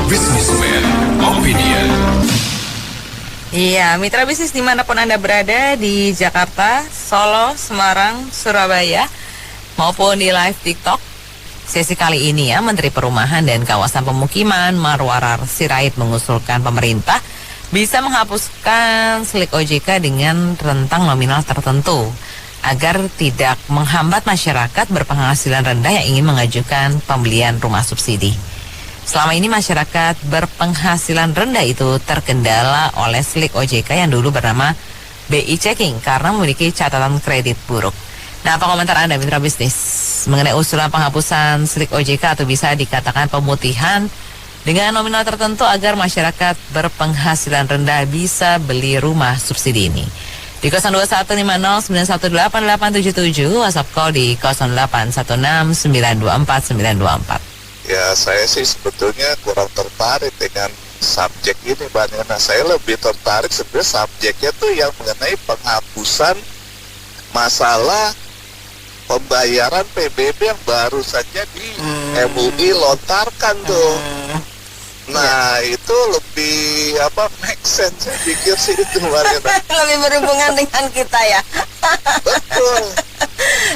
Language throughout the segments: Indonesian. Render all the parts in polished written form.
Businessman Opinion. Iya, mitra bisnis dimanapun Anda berada, di Jakarta, Solo, Semarang, Surabaya, maupun di live TikTok. Sesi kali ini ya, Menteri Perumahan dan Kawasan Pemukiman Marwarar Sirait mengusulkan pemerintah bisa menghapuskan slik OJK dengan rentang nominal tertentu agar tidak menghambat masyarakat berpenghasilan rendah yang ingin mengajukan pembelian rumah subsidi. Selama ini masyarakat berpenghasilan rendah itu terkendala oleh slik OJK yang dulu bernama BI Checking karena memiliki catatan kredit buruk. Nah, apa komentar Anda mitra bisnis mengenai usulan penghapusan slik OJK atau bisa dikatakan pemutihan dengan nominal tertentu agar masyarakat berpenghasilan rendah bisa beli rumah subsidi ini? Di 021509188877, WhatsApp call di 0816924924. Ya, saya sih sebetulnya kurang tertarik dengan subjek ini, Mbak Nana. Saya lebih tertarik sebenarnya subjeknya tuh yang mengenai penghapusan masalah pembayaran PBB yang baru saja di MUI lontarkan tuh. Nah, itu lebih make sense, saya pikir sih itu, Mbak Nana. Lebih berhubungan dengan kita ya. Betul.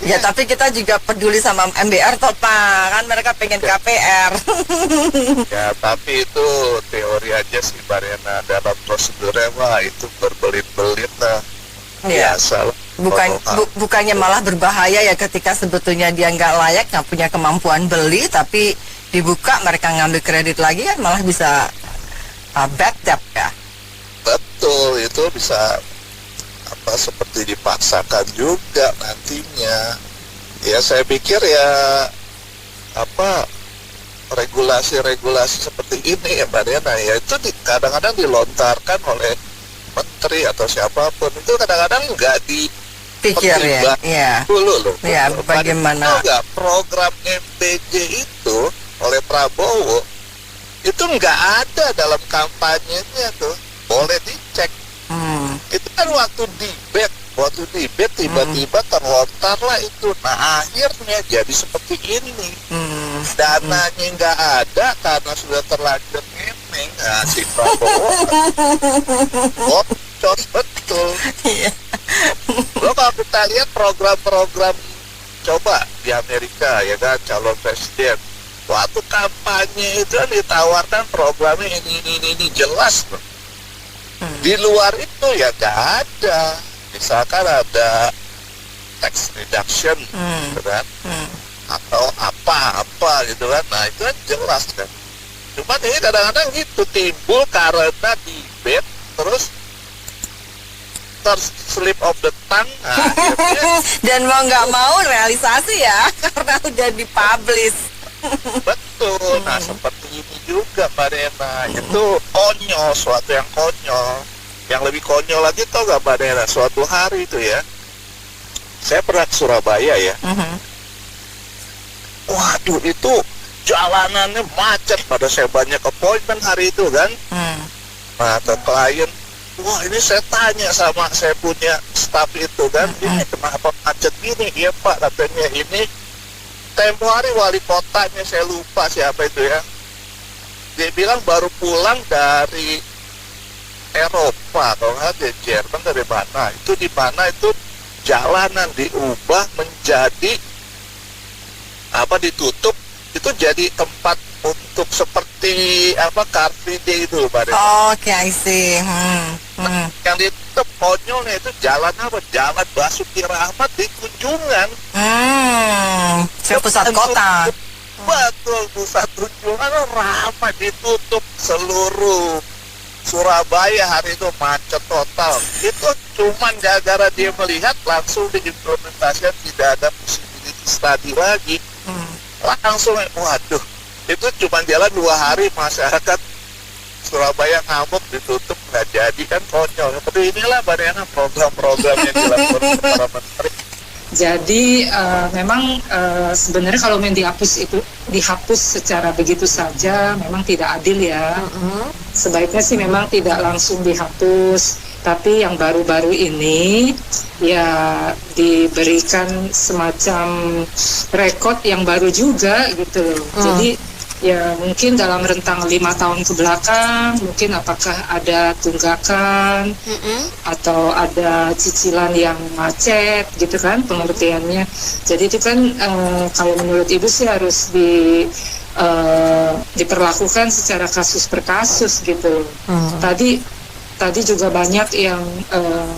Ya, tapi kita juga peduli sama MBR toh, Pak. Kan mereka pengen KPR. Ya, tapi itu teori aja sih, Mbak Nana. Dalam prosedurnya, wah, itu berbelit-belit lah. Ya. Biasa lah. Bukannya malah berbahaya ya ketika sebetulnya dia nggak layak, nggak punya kemampuan beli, tapi dibuka mereka ngambil kredit lagi kan malah bisa bad debt ya. Betul, itu bisa seperti dipaksakan juga nantinya. Ya, saya pikir ya regulasi-regulasi seperti ini ya, Mbak Diana, ya itu kadang-kadang dilontarkan oleh menteri atau siapapun, itu kadang-kadang nggak pikir ya. Dulu loh. Ya, bagaimana program MBJ itu oleh Prabowo itu nggak ada dalam kampanyenya tuh, boleh dicek. Itu kan waktu debate tiba-tiba terlontarlah itu. Nah, akhirnya jadi seperti ini. Dananya nggak ada karena sudah terlanjur ngemeng. Nah, si Prabowo bocor betul. Lo kalau kita lihat program-program coba di Amerika ya kan, calon presiden waktu kampanye itu kan ditawarkan programnya ini jelas loh. Di luar itu ya nggak ada. Misalkan ada tax reduction gitu kan, atau apa gitu kan. Nah, itu kan jelas kan. Cuma ini kadang-kadang itu timbul karena debate terus slip of the tongue. Nah, dan mau nggak mau realisasi ya karena udah dipublish. Betul. Nah, seperti ini juga, Mbak Dena. Itu konyol, suatu yang konyol. Yang lebih konyol lagi tau gak, Mbak Dena? Suatu hari itu ya, saya pernah ke Surabaya ya. Waduh, itu jalanannya macet. Pada saya banyak appointment hari itu kan. Nah, ke klien, wah, ini saya tanya sama saya punya staff itu kan, ini kenapa macet gini? Iya, Pak, katanya ini tempo hari wali kotanya, saya lupa siapa itu ya, dia bilang baru pulang dari Eropa atau nggak, dari Jerman, dari mana itu, di mana itu jalanan diubah menjadi ditutup, itu jadi tempat untuk seperti Car Free Day itu, Pak. Oke, I see. Yang ditutup konyolnya itu jalan Jalan Basuki Rahmat di Tunjungan. Pusat kota. Betul, pusat Tunjungan ramai, ditutup seluruh Surabaya hari itu, macet total. Itu cuman gara-gara dia melihat langsung diimplementasikan, tidak ada possibility study lagi. Langsung, waduh, itu cuma jalan 2 hari masyarakat Surabaya ngamuk, ditutup, nggak jadi, kan konyol. Tapi inilah banyak program-program yang dilakukan para menteri. Jadi memang sebenarnya kalau main dihapus secara begitu saja memang tidak adil ya. Sebaiknya sih memang tidak langsung dihapus, tapi yang baru-baru ini ya diberikan semacam rekod yang baru juga gitu loh. Jadi ya mungkin dalam rentang 5 tahun ke belakang, mungkin apakah ada tunggakan atau ada cicilan yang macet gitu kan pengertiannya. Jadi itu kan kalau menurut Ibu sih harus diperlakukan secara kasus per kasus gitu. Tadi juga banyak yang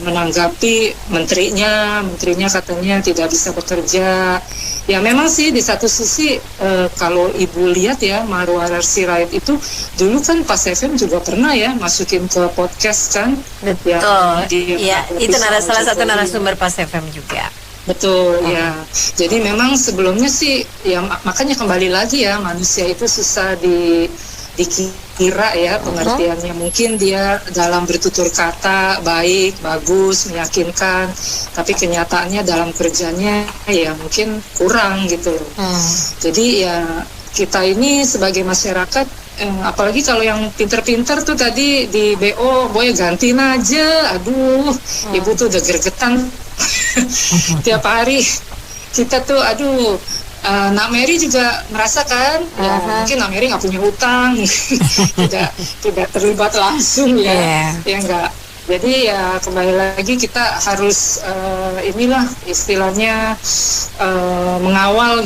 menanggapi menterinya katanya tidak bisa bekerja. Ya memang sih di satu sisi kalau Ibu lihat ya Marwar Sirait itu dulu kan Pas FM juga pernah ya masukin ke podcast kan. Betul. Iya, itu salah satu narasumber Pas FM juga. Betul ya. Jadi memang sebelumnya sih ya makanya kembali lagi ya manusia itu susah dikira ya pengertiannya. Mungkin dia dalam bertutur kata baik, bagus, meyakinkan, tapi kenyataannya dalam kerjanya ya mungkin kurang gitu. Jadi ya kita ini sebagai masyarakat apalagi kalau yang pinter-pinter tuh tadi di BO boy gantiin aja, aduh Ibu tuh udah gregetan tiap hari kita tuh aduh. Nak Mary juga merasakan, ya mungkin Nak Mary nggak punya utang, tidak terlibat langsung ya enggak. Jadi ya kembali lagi kita harus inilah istilahnya mengawal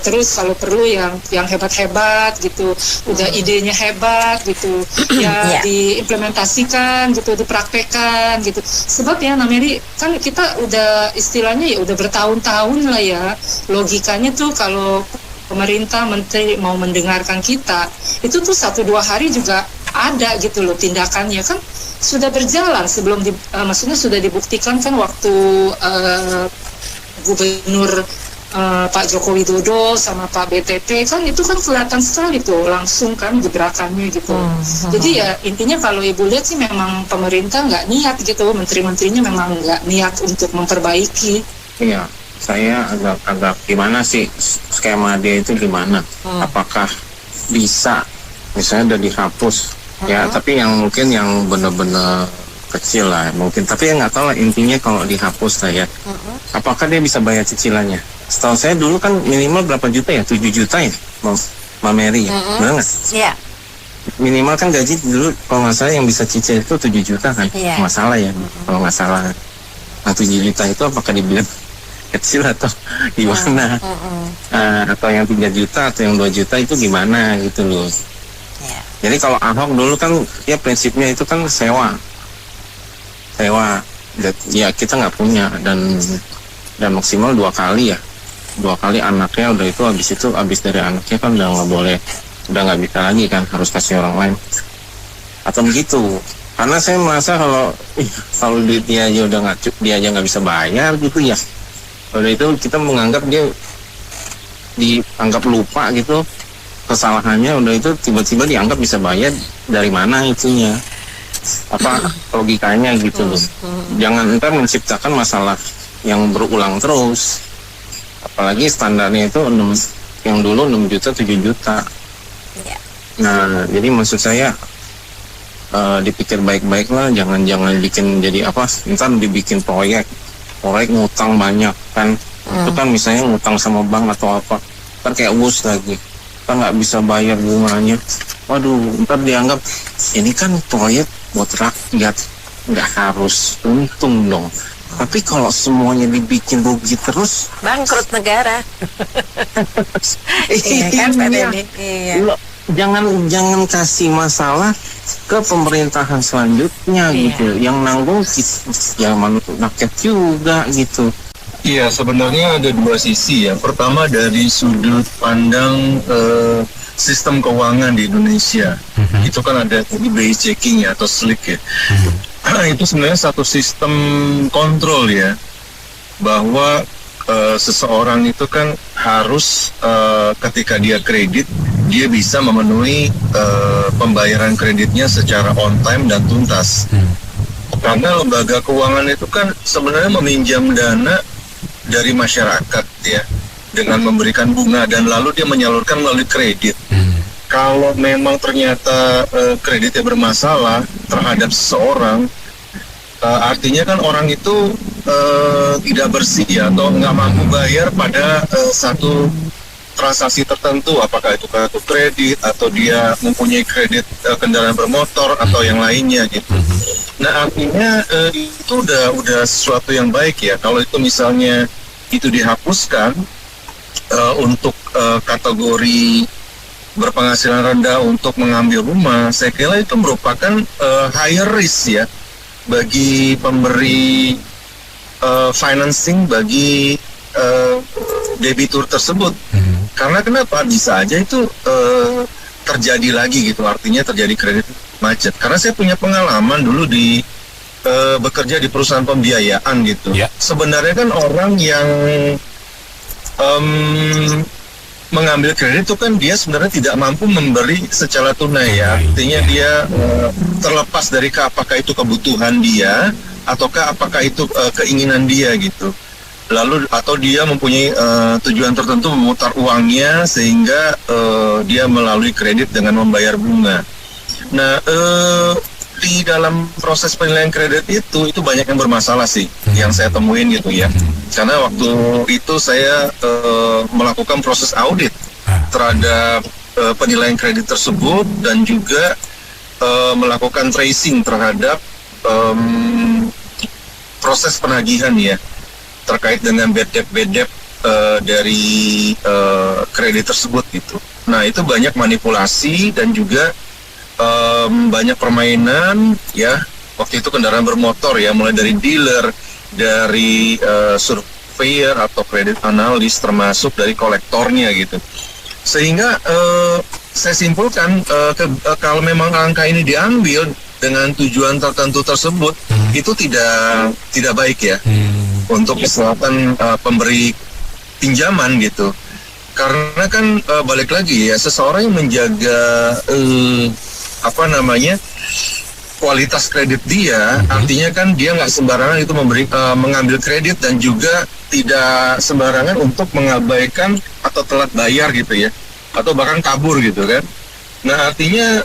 terus kalau perlu yang hebat-hebat gitu, udah idenya hebat gitu, ya diimplementasikan gitu, dipraktekkan gitu. Sebab ya Nameri kan kita udah istilahnya ya udah bertahun-tahun lah ya, logikanya tuh kalau pemerintah menteri mau mendengarkan kita itu tuh 1-2 hari juga ada gitu loh tindakannya kan. Sudah berjalan sebelum maksudnya sudah dibuktikan kan waktu Gubernur Pak Joko Widodo sama Pak BTP kan itu kan kelihatan sekali tuh langsung kan gebrakannya gitu. Jadi ya intinya kalau Ibu lihat sih memang pemerintah nggak niat gitu, menteri-menterinya memang nggak niat untuk memperbaiki. Iya, saya agak gimana sih skema dia itu gimana? Apakah bisa misalnya udah dihapus? Ya, tapi yang mungkin yang benar-benar kecil lah mungkin. Tapi ya nggak tahu lah intinya kalau dihapus lah ya. Apakah dia bisa bayar cicilannya? Setahu saya dulu kan minimal berapa juta ya? 7 juta ya, Mbak Mary ya? Benar nggak? Iya. Minimal kan gaji dulu kalau nggak salah yang bisa cicil itu 7 juta kan? Masalah ya, kalau nggak salah. Nah 7 juta itu apakah dibilang kecil atau gimana? Atau yang 3 juta atau yang 2 juta itu gimana gitu loh. Jadi kalau Ahok dulu kan ya prinsipnya itu kan sewa, ya kita nggak punya dan maksimal 2 kali ya, 2 kali anaknya udah itu habis dari anaknya kan udah nggak boleh, udah nggak bisa lagi kan harus kasih orang lain atau begitu. Karena saya merasa kalau duit dia aja udah dia aja nggak bisa bayar gitu ya, udah itu kita menganggap dia dianggap lupa gitu. Kesalahannya udah itu tiba-tiba dianggap bisa bayar dari mana itunya apa logikanya gitu loh. Jangan ntar menciptakan masalah yang berulang terus, apalagi standarnya itu yang dulu 6 juta 7 juta. Nah jadi maksud saya dipikir baik-baik lah, jangan bikin jadi apa ntar dibikin proyek ngutang banyak kan. Itu kan misalnya ngutang sama bank atau apa kan kayak us lagi kita nggak bisa bayar bunganya, waduh ntar dianggap ini kan proyek buat rakyat nggak harus untung dong. Tapi kalau semuanya dibikin rugi terus bangkrut negara. Iya kan Pak Denny? Iya. Jangan kasih masalah ke pemerintahan selanjutnya gitu, yang nanggung ya rakyat juga gitu. Iya, sebenarnya ada 2 sisi ya. Pertama dari sudut pandang sistem keuangan di Indonesia. Itu kan ada BI checking ya atau SLIC ya. Itu sebenarnya satu sistem kontrol ya, bahwa seseorang itu kan harus ketika dia kredit dia bisa memenuhi pembayaran kreditnya secara on time dan tuntas. Karena lembaga keuangan itu kan sebenarnya meminjam dana dari masyarakat ya dengan memberikan bunga dan lalu dia menyalurkan melalui kredit. Kalau memang ternyata kreditnya bermasalah terhadap seseorang, artinya kan orang itu tidak bersih ya, atau nggak mampu bayar pada satu transaksi tertentu, apakah itu kartu kredit atau dia mempunyai kredit kendaraan bermotor atau yang lainnya gitu. Nah artinya itu udah sesuatu yang baik ya. Kalau itu misalnya itu dihapuskan untuk kategori berpenghasilan rendah untuk mengambil rumah, saya kira itu merupakan higher risk ya bagi pemberi financing bagi debitur tersebut. Karena kenapa? Bisa aja itu terjadi lagi gitu, artinya terjadi kredit macet. Karena saya punya pengalaman dulu di bekerja di perusahaan pembiayaan gitu. Sebenarnya kan orang yang mengambil kredit itu kan dia sebenarnya tidak mampu memberi secara tunai ya. Artinya dia terlepas dari apakah itu kebutuhan dia ataukah apakah itu keinginan dia gitu. Lalu atau dia mempunyai tujuan tertentu memutar uangnya sehingga dia melalui kredit dengan membayar bunga. Nah, di dalam proses penilaian kredit itu banyak yang bermasalah sih yang saya temuin gitu ya. Karena waktu itu saya melakukan proses audit terhadap penilaian kredit tersebut dan juga melakukan tracing terhadap proses penagihan ya terkait dengan bad debt dari kredit tersebut gitu. Nah itu banyak manipulasi dan juga banyak permainan ya. Waktu itu kendaraan bermotor ya, mulai dari dealer, dari surveyor atau kredit analis, termasuk dari kolektornya gitu. Sehingga saya simpulkan kalau memang angka ini diambil dengan tujuan tertentu tersebut, itu tidak baik ya untuk kesehatan pemberi pinjaman gitu. Karena kan balik lagi ya, seseorang yang menjaga kualitas kredit dia, artinya kan dia nggak sembarangan itu mengambil kredit dan juga tidak sembarangan untuk mengabaikan atau telat bayar gitu ya, atau bahkan kabur gitu kan. Nah artinya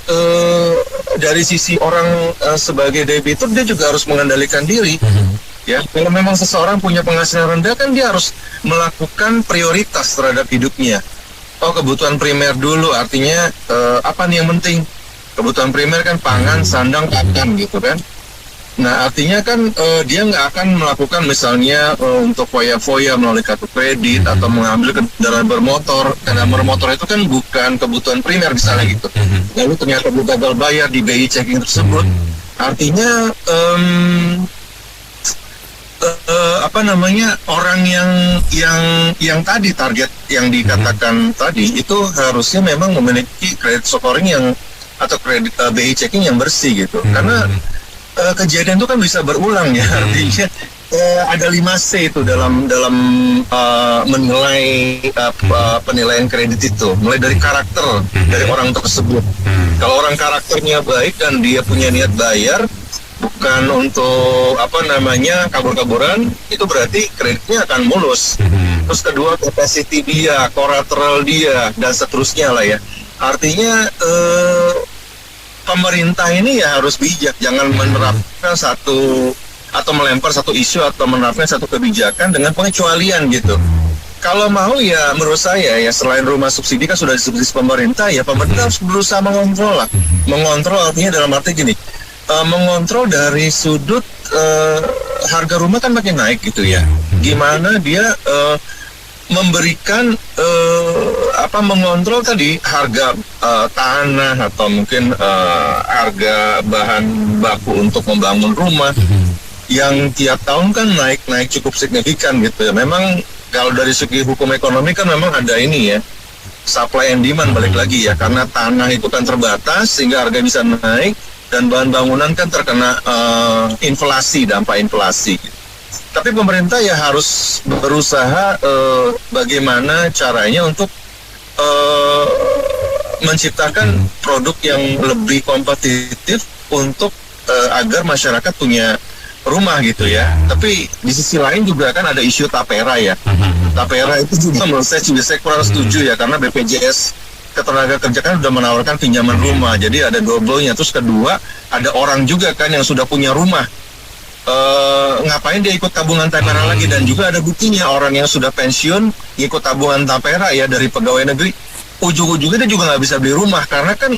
dari sisi orang sebagai debitur dia juga harus mengendalikan diri. Ya, kalau memang seseorang punya penghasilan rendah kan dia harus melakukan prioritas terhadap hidupnya. Oh kebutuhan primer dulu, artinya apa nih yang penting? Kebutuhan primer kan pangan, sandang, pakan gitu kan. Nah artinya kan dia nggak akan melakukan misalnya untuk foya-foya melalui kartu kredit atau mengambil kendaraan bermotor. Kendaraan bermotor itu kan bukan kebutuhan primer misalnya gitu. Lalu ternyata gagal bayar di BI checking tersebut. Artinya orang yang tadi target yang dikatakan tadi itu harusnya memang memiliki credit scoring yang atau kredit BI checking yang bersih gitu. Karena kejadian itu kan bisa berulang ya, artinya ada 5C itu dalam menilai penilaian kredit itu, mulai dari karakter dari orang tersebut. Kalau orang karakternya baik dan dia punya niat bayar, bukan untuk kabur-kaburan, itu berarti kreditnya akan mulus. Terus kedua, capacity dia, collateral dia, dan seterusnya lah ya. Artinya pemerintah ini ya harus bijak, jangan menerapkan satu atau melempar satu isu atau menerapkan satu kebijakan dengan pengecualian gitu. Kalau mau ya menurut saya ya, selain rumah subsidi kan sudah disubsidi pemerintah, ya pemerintah harus berusaha mengontrol lah. Mengontrol artinya dalam arti gini, mengontrol dari sudut harga rumah kan makin naik gitu ya. Gimana dia memberikan mengontrol tadi harga tanah atau mungkin harga bahan baku untuk membangun rumah yang tiap tahun kan naik cukup signifikan gitu ya. Memang kalau dari segi hukum ekonomi kan memang ada ini ya, supply and demand balik lagi ya, karena tanah itu kan terbatas sehingga harga bisa naik dan bahan bangunan kan terkena inflasi, dampak inflasi. Tapi pemerintah ya harus berusaha bagaimana caranya untuk menciptakan produk yang lebih kompetitif untuk agar masyarakat punya rumah gitu ya. Tapi di sisi lain juga kan ada isu tapera ya. Tapera itu juga menurut saya kurang setuju ya, karena BPJS Ketenagakerjaan sudah menawarkan pinjaman rumah, jadi ada double-nya. Terus kedua, ada orang juga kan yang sudah punya rumah ngapain dia ikut tabungan tapera lagi? Dan juga ada buktinya orang yang sudah pensiun ikut tabungan tapera ya dari pegawai negeri, ujung-ujungnya dia juga nggak bisa beli rumah karena kan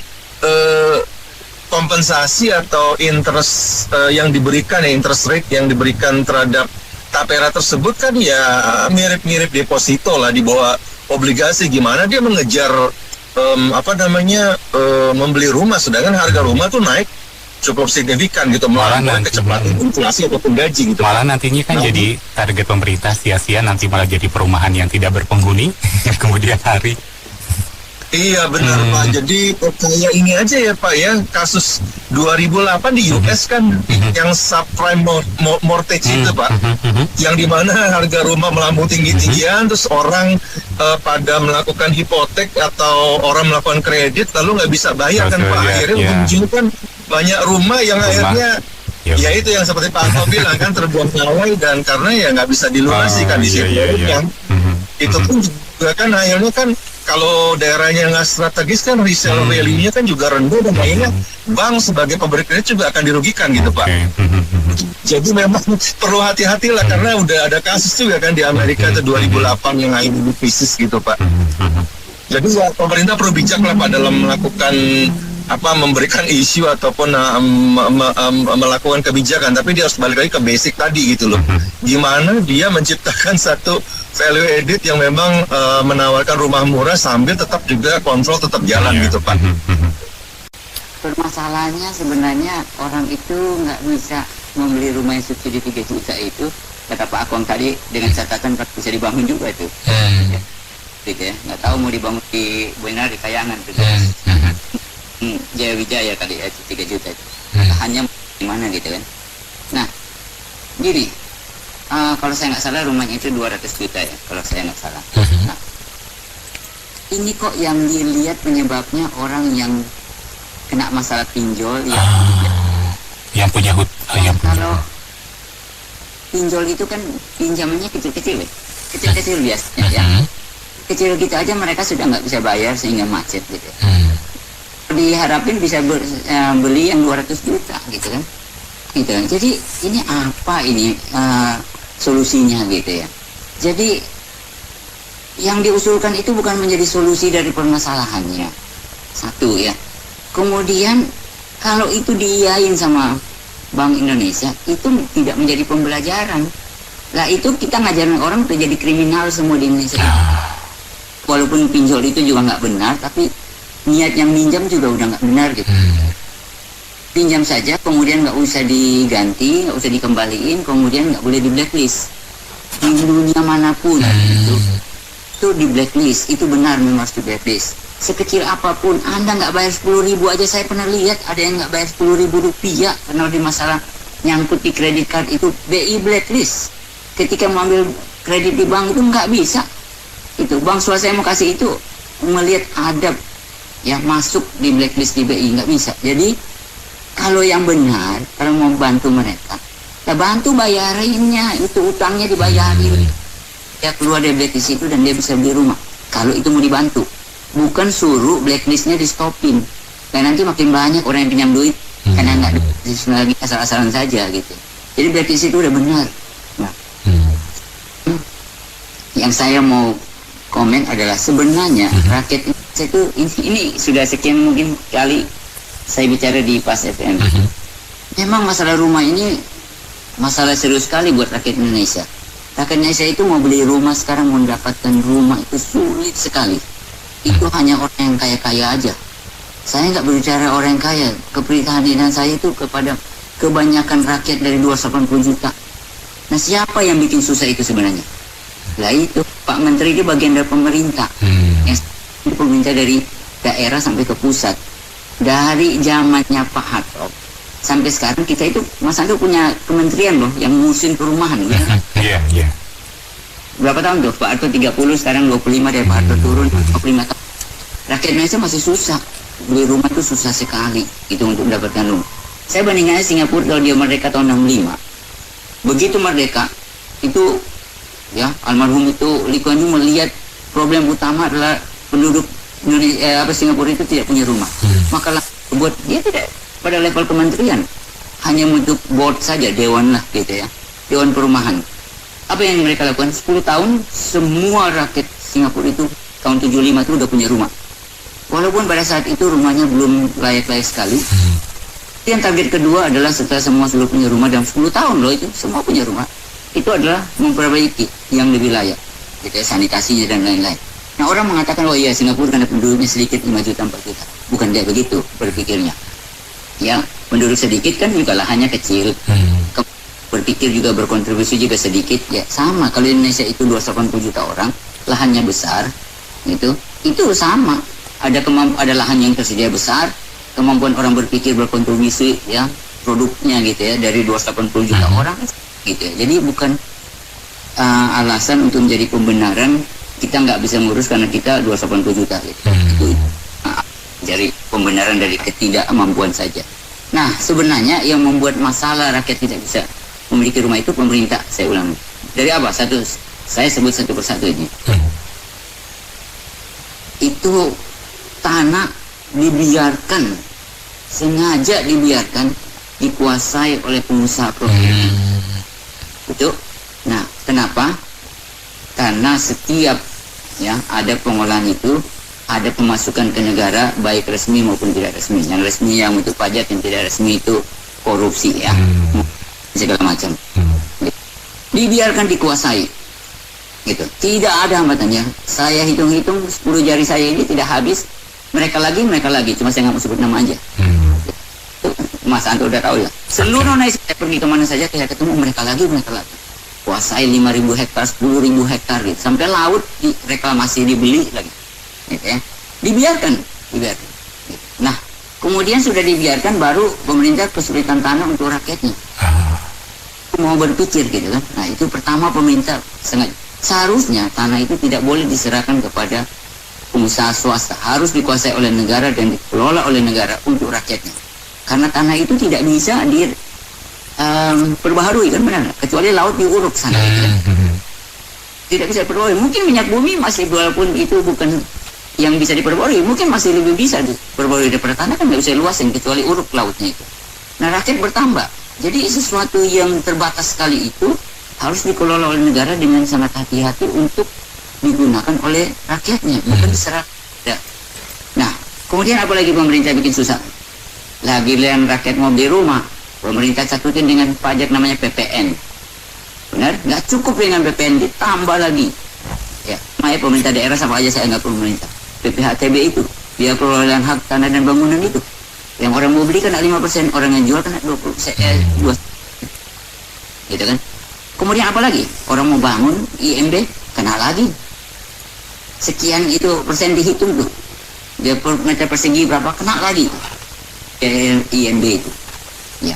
kompensasi atau interest yang diberikan, ya interest rate yang diberikan terhadap tapera tersebut kan ya mirip-mirip deposito lah di bawah obligasi. Gimana dia mengejar membeli rumah sedangkan harga rumah tuh naik cukup signifikan gitu, melampaui kecepatan inflasi ataupun gaji gitu. Malah nantinya kan jadi target pemerintah sia-sia, nanti malah jadi perumahan yang tidak berpenghuni kemudian hari. Iya benar Pak. Jadi kayak ini aja ya Pak ya, kasus 2008 di US kan yang subprime mortgage itu Pak, yang dimana harga rumah melambung tinggi-tinggian, terus orang pada melakukan hipotek atau orang melakukan kredit lalu nggak bisa bayar kan Pak. Akhirnya ujung kan banyak rumah yang akhirnya ya itu yang seperti Pak Anto bilang kan, terbuang pawai, dan karena ya nggak bisa dilunasi kan di situ kan. Itu pun juga kan akhirnya kan kalau daerahnya nggak strategis kan resale value-nya kan juga rendah, dan akhirnya bank sebagai pemberi kredit juga akan dirugikan gitu Pak. Jadi memang perlu hati-hati lah, karena udah ada kasus juga kan di Amerika itu 2008 yang akhirnya di krisis gitu Pak. Jadi ya, pemerintah perlu bijak lah Pak dalam melakukan memberikan isu ataupun melakukan kebijakan, tapi dia harus balik lagi ke basic tadi gitu loh. Gimana dia menciptakan satu value added yang memang menawarkan rumah murah sambil tetap juga kontrol tetap jalan gitu Pak. Permasalahannya sebenarnya orang itu nggak bisa membeli rumah yang subsidi 3 juta itu, kata Pak Akong tadi, dengan catatan bisa dibangun juga itu. Gitu ya, nggak tahu mau dibangun di benar di Kayangan gitu. Jaya Wijaya kali ya, 3 juta itu. Hanya di mana gitu kan. Nah, jadi kalau saya nggak salah rumahnya itu 200 juta ya, kalau saya nggak salah. Nah, ini kok yang dilihat penyebabnya orang yang kena masalah pinjol yang punya kalau pinjol itu kan pinjamannya kecil-kecil ya, kecil-kecil biasanya ya. Kecil gitu aja mereka sudah nggak bisa bayar sehingga macet gitu. Diharapin bisa beli yang 200 juta gitu kan. Gitu kan. Jadi ini apa ini solusinya gitu ya. Jadi yang diusulkan itu bukan menjadi solusi dari permasalahannya. Satu ya. Kemudian kalau itu diiyain sama Bank Indonesia, itu tidak menjadi pembelajaran. Lah itu kita ngajarin orang untuk jadi kriminal semua di Indonesia. Walaupun pinjol itu juga nggak benar, tapi niat yang minjam juga udah nggak benar gitu. Pinjam saja, kemudian nggak usah diganti, nggak usah dikembaliin, kemudian nggak boleh di blacklist. Di dunia manapun itu di blacklist, itu benar memang harus di blacklist. Sekecil apapun, Anda nggak bayar 10.000 aja, saya pernah lihat ada yang nggak bayar 10.000 rupiah karena di masalah nyangkut di kredit card itu BI blacklist. Ketika mau ambil kredit di bank itu nggak bisa. Itu bank swasta yang mau kasih itu melihat adab ya, masuk di blacklist di BI nggak bisa. Jadi kalau yang benar, kalau mau bantu mereka, kita bantu bayarinnya, itu utangnya dibayarin, ya keluar dari blacklist itu dan dia bisa beli rumah. Kalau itu mau dibantu, bukan suruh blacklistnya di stopin, dan nanti makin banyak orang yang pinjam duit karena nggak lagi asal-asalan saja gitu. Jadi blacklist itu udah benar. Nah, yang saya mau komen adalah sebenarnya rakyat itu ini sudah sekian mungkin kali saya bicara di Pas FM. Memang masalah rumah ini masalah serius sekali buat rakyat Indonesia. Rakyat Indonesia itu mau beli rumah sekarang, mau mendapatkan rumah itu sulit sekali. Itu hanya orang yang kaya-kaya aja. Saya nggak berbicara orang yang kaya. Keprihatinan saya itu kepada kebanyakan rakyat dari 280 juta. Nah, siapa yang bikin susah itu sebenarnya? Lah itu Pak Menteri itu bagian dari pemerintah. Yang pemerintah dari daerah sampai ke pusat. Dari zamannya Pak Harto sampai sekarang kita itu, Mas Ando punya kementerian loh yang ngurusin perumahan ya. Iya. Berapa tahun tuh? Pak Harto 30, sekarang 25, dari Pak Harto turun 25 tahun. Rakyat Indonesia masih susah. Beli rumah itu susah sekali itu untuk mendapatkan rumah. Saya bandingkannya Singapura kalau dia merdeka tahun 65. Begitu merdeka itu ya, almarhum itu Lee Kuan Yew melihat problem utama adalah penduduk Indonesia Singapura itu tidak punya rumah. Maka buat dia tidak pada level kementerian, hanya bentuk board saja, dewan lah gitu ya, dewan perumahan. Apa yang mereka lakukan? 10 tahun semua rakyat Singapura itu tahun 75 itu udah punya rumah. Walaupun pada saat itu rumahnya belum layak-layak sekali. Yang target kedua adalah setelah semua sudah punya rumah dalam 10 tahun loh itu semua punya rumah. Itu adalah memperbaiki yang lebih layak, gitu ya, sanitasinya dan lain-lain. Nah orang mengatakan, oh iya Singapura karena penduduknya sedikit 5 juta 4 juta. Bukan dia begitu berpikirnya. Ya, penduduk sedikit kan juga lahannya kecil. Berpikir juga berkontribusi juga sedikit. Ya sama, kalau Indonesia itu 280 juta orang, lahannya besar, itu sama. Ada lahan yang tersedia besar, kemampuan orang berpikir berkontribusi ya produknya gitu ya dari 280 juta orang gitu ya. Jadi bukan alasan untuk menjadi pembenaran kita nggak bisa ngurus karena kita 280 juta gitu. Itu jadi pembenaran dari ketidakmampuan saja. Nah sebenarnya yang membuat masalah rakyat tidak bisa memiliki rumah itu pemerintah. Saya ulangi dari apa? Saya sebut satu persatu ini. Itu tanah dibiarkan, sengaja dibiarkan dikuasai oleh pengusaha properti. Betul? Nah, kenapa? Karena setiap ya ada pengolahan itu ada pemasukan ke negara baik resmi maupun tidak resmi. Yang resmi yang untuk pajak, yang tidak resmi itu korupsi ya, segala macam. Dibiarkan dikuasai. Gitu. Tidak ada hambatannya. Saya hitung-hitung 10 jari saya ini tidak habis. Mereka lagi, cuma saya nggak mau sebut nama aja. Mas Anto udah tahu ya. Seluruh Indonesia saya pergi kemana saja, saya ketemu mereka lagi. Kuasai 5.000 hektar, 10.000 hektar gitu. Sampai laut reklamasi dibeli lagi. Gitu ya. Dibiarkan. Gitu. Nah, kemudian sudah dibiarkan baru pemerintah kesulitan tanah untuk rakyatnya. Mau berpikir gitu kan. Nah, itu pertama pemerintah seharusnya tanah itu tidak boleh diserahkan kepada pengusaha swasta, harus dikuasai oleh negara dan dikelola oleh negara untuk rakyatnya. Karena tanah itu tidak bisa perbaharui kan benar, kecuali laut diuruk sana gitu kan. Tidak bisa diperbarui. Mungkin minyak bumi masih, walaupun itu bukan yang bisa diperbarui, mungkin masih lebih bisa diperbarui daripada tanah kan nggak bisa luasin kecuali uruk lautnya itu. Nah rakyat bertambah. Jadi sesuatu yang terbatas sekali itu harus dikelola oleh negara dengan sangat hati-hati untuk digunakan oleh rakyatnya, bukan diserah. Nah, kemudian apalagi pemerintah bikin susah. Lagi yang rakyat mau beli rumah, pemerintah catutin dengan pajak namanya PPN. Benar? Nggak cukup dengan PPN, ditambah lagi. Ya, makanya pemerintah daerah sama aja saya nggak perlu pemerintah. PPHTB itu, biaya pengelolaan hak tanah dan bangunan itu. Yang orang mau beli kena 5%, orang yang jual kena 20%, 2%. Gitu kan? Kemudian apa lagi? Orang mau bangun IMB kena lagi. Sekian itu persen dihitung tuh. Dia per meter persegi berapa kena lagi. IMB itu. Ya.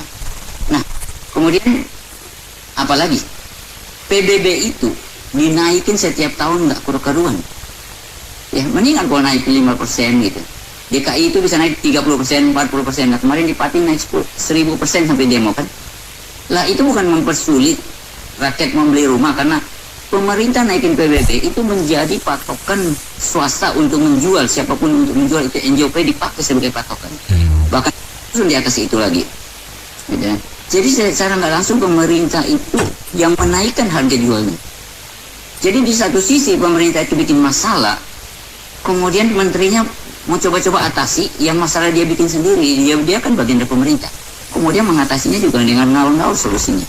Nah, kemudian apa lagi? PBB itu dinaikin setiap tahun nggak karu-karuan. Ya, mendingan kalau naik 5% gitu. DKI itu bisa naik 30%, 40%. Nah, kemarin di Pati naik 1000% sampai demo kan. Lah itu bukan mempersulit rakyat membeli rumah, karena pemerintah naikin PBB itu menjadi patokan swasta untuk menjual, siapapun untuk menjual itu NJOP dipakai sebagai patokan. Bahkan di atas itu lagi. Gitu. Jadi secara nggak langsung pemerintah itu yang menaikkan harga jualnya. Jadi di satu sisi pemerintah itu bikin masalah, kemudian menterinya mau coba-coba atasi, yang masalah dia bikin sendiri, dia kan bagian dari pemerintah. Kemudian mengatasinya juga dengan ngaur-ngaur solusinya.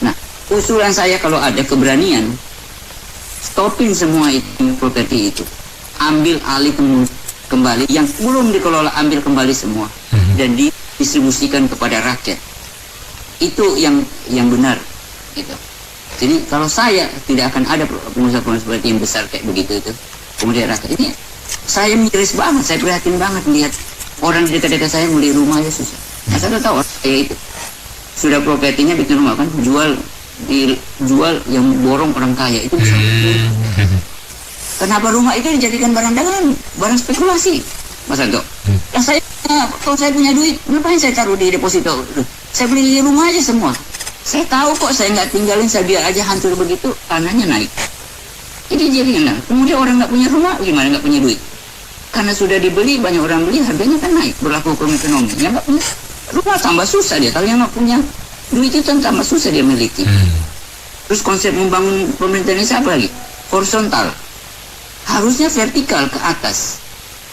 Nah, usulan saya kalau ada keberanian, stopin semua itu properti itu, ambil alih kembali yang belum dikelola, ambil kembali semua dan didistribusikan kepada rakyat. Itu yang benar, gitu. Jadi kalau saya tidak akan ada pengusaha-pengusaha seperti yang besar kayak begitu itu. Kemudian rakyat ini, saya miris banget, saya prihatin banget melihat orang di dekat-dekat saya beli rumah aja susah. Nah, saya tahu saya itu sudah propertinya bikin rumah kan, dijual yang borong orang kaya itu bisa. Kenapa rumah itu dijadikan barang dagangan, barang spekulasi, Mas Anto? Nah, kalau saya punya duit, ngapain saya taruh di deposito? Saya beli rumah aja semua. Saya tahu kok, saya nggak tinggalin, saya biar aja hancur begitu, tanahnya naik. Jadi nah, kemudian orang nggak punya rumah, gimana nggak punya duit? Karena sudah dibeli, banyak orang beli, harganya kan naik, berlaku hukum ekonomi. Yang nggak punya, rumah tambah susah dia. Kalau yang nggak punya duit itu tambah susah dia miliki. Terus konsep membangun pemerintah Indonesia apa lagi? Horizontal. Harusnya vertikal ke atas.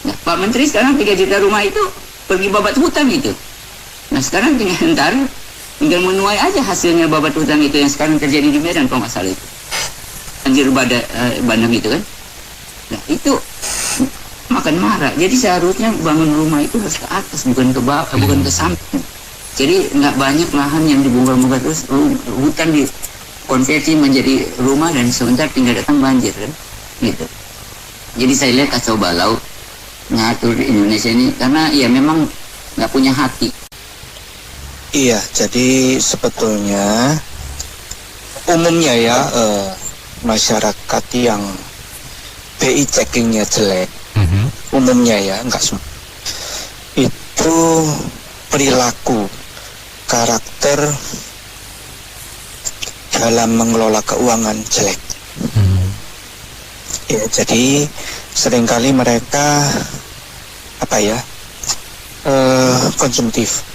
Nah, Pak Menteri sekarang 3 juta rumah itu pergi babat hutan itu. Nah sekarang tinggal menuai aja hasilnya babat hutan itu yang sekarang terjadi di Medan kalau nggak salah itu. Banjir bandang itu kan. Nah itu makan marah. Jadi seharusnya bangun rumah itu harus ke atas, bukan ke bawah, bukan ke samping. Jadi nggak banyak lahan yang dibongkar-bongkar terus hutan dikonversi menjadi rumah dan sebentar tinggal datang banjir kan. Gitu. Jadi saya lihat kacau balau ngatur Indonesia ini karena ya memang nggak punya hati. Iya, jadi sebetulnya umumnya ya masyarakat yang BI checkingnya jelek, umumnya ya, enggak semua, itu perilaku, karakter dalam mengelola keuangan jelek. Ya, jadi seringkali mereka konsumtif.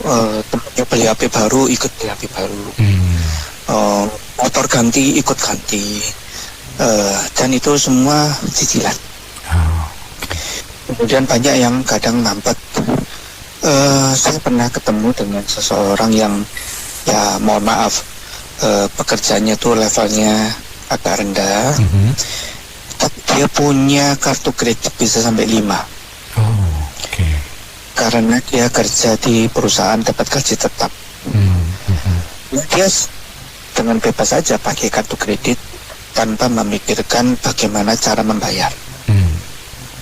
Temannya beli HP baru, ikut beli HP baru. Motor ganti, ikut ganti. Dan itu semua cicilan. Kemudian banyak yang kadang ngampet. Saya pernah ketemu dengan seseorang yang ya mohon maaf, pekerjaannya tuh levelnya agak rendah. Tapi dia punya kartu kredit bisa sampai 5. Karena dia kerja di perusahaan dapat gaji tetap. Dia dengan bebas saja pakai kartu kredit tanpa memikirkan bagaimana cara membayar.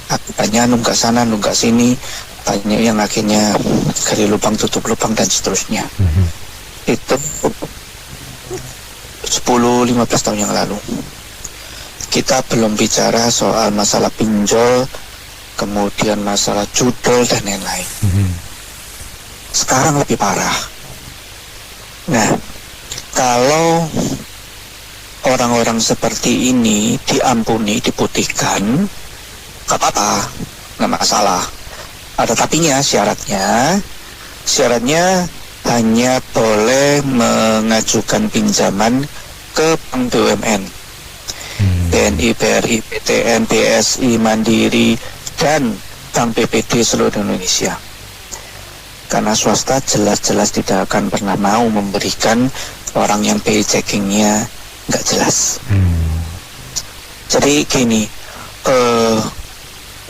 Akibatnya nunggak sana nunggak sini, banyak yang akhirnya gali lubang tutup lubang dan seterusnya. Itu 10-15 tahun yang lalu. Kita belum bicara soal masalah pinjol, kemudian masalah judol dan lain-lain. Sekarang lebih parah. Nah, kalau orang-orang seperti ini diampuni, diputihkan, gak apa-apa, gak masalah. Ada tapinya, syaratnya hanya boleh mengajukan pinjaman ke bank BUMN, BNI, BRI, PTN, BSI, Mandiri, dan Bank BPD seluruh Indonesia. Karena swasta jelas-jelas tidak akan pernah mau memberikan orang yang BI checkingnya nggak jelas. Jadi gini,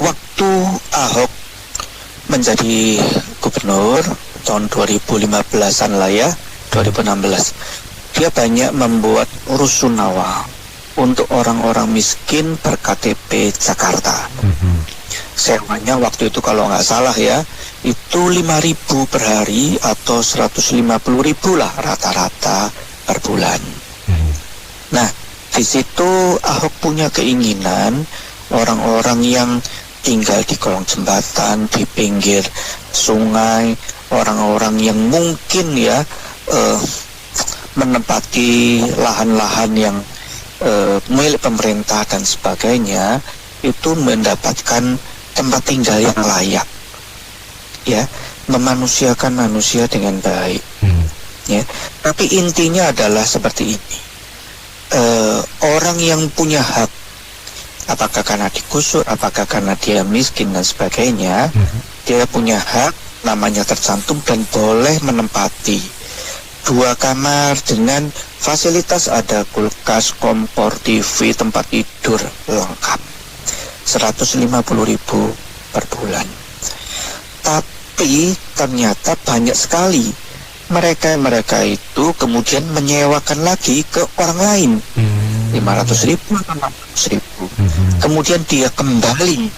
waktu Ahok menjadi gubernur tahun 2015-an lah ya, 2016, dia banyak membuat rusunawa untuk orang-orang miskin berKTP Jakarta. Sewanya waktu itu kalau nggak salah ya, itu 5.000 per hari atau 150.000 lah rata-rata per bulan. Nah, di situ Ahok punya keinginan orang-orang yang tinggal di kolong jembatan, di pinggir sungai, orang-orang yang mungkin ya menempati lahan-lahan yang milik pemerintah dan sebagainya, itu mendapatkan tempat tinggal yang layak, ya, memanusiakan manusia dengan baik, ya. Tapi intinya adalah seperti ini, orang yang punya hak, apakah karena digusur, apakah karena dia miskin dan sebagainya, dia punya hak, namanya tercantum dan boleh menempati 2 kamar dengan fasilitas ada kulkas, kompor, TV, tempat tidur lengkap. 150.000 per bulan. Tapi ternyata banyak sekali mereka itu kemudian menyewakan lagi ke orang lain, 500.000 atau 600.000. Kemudian dia kembali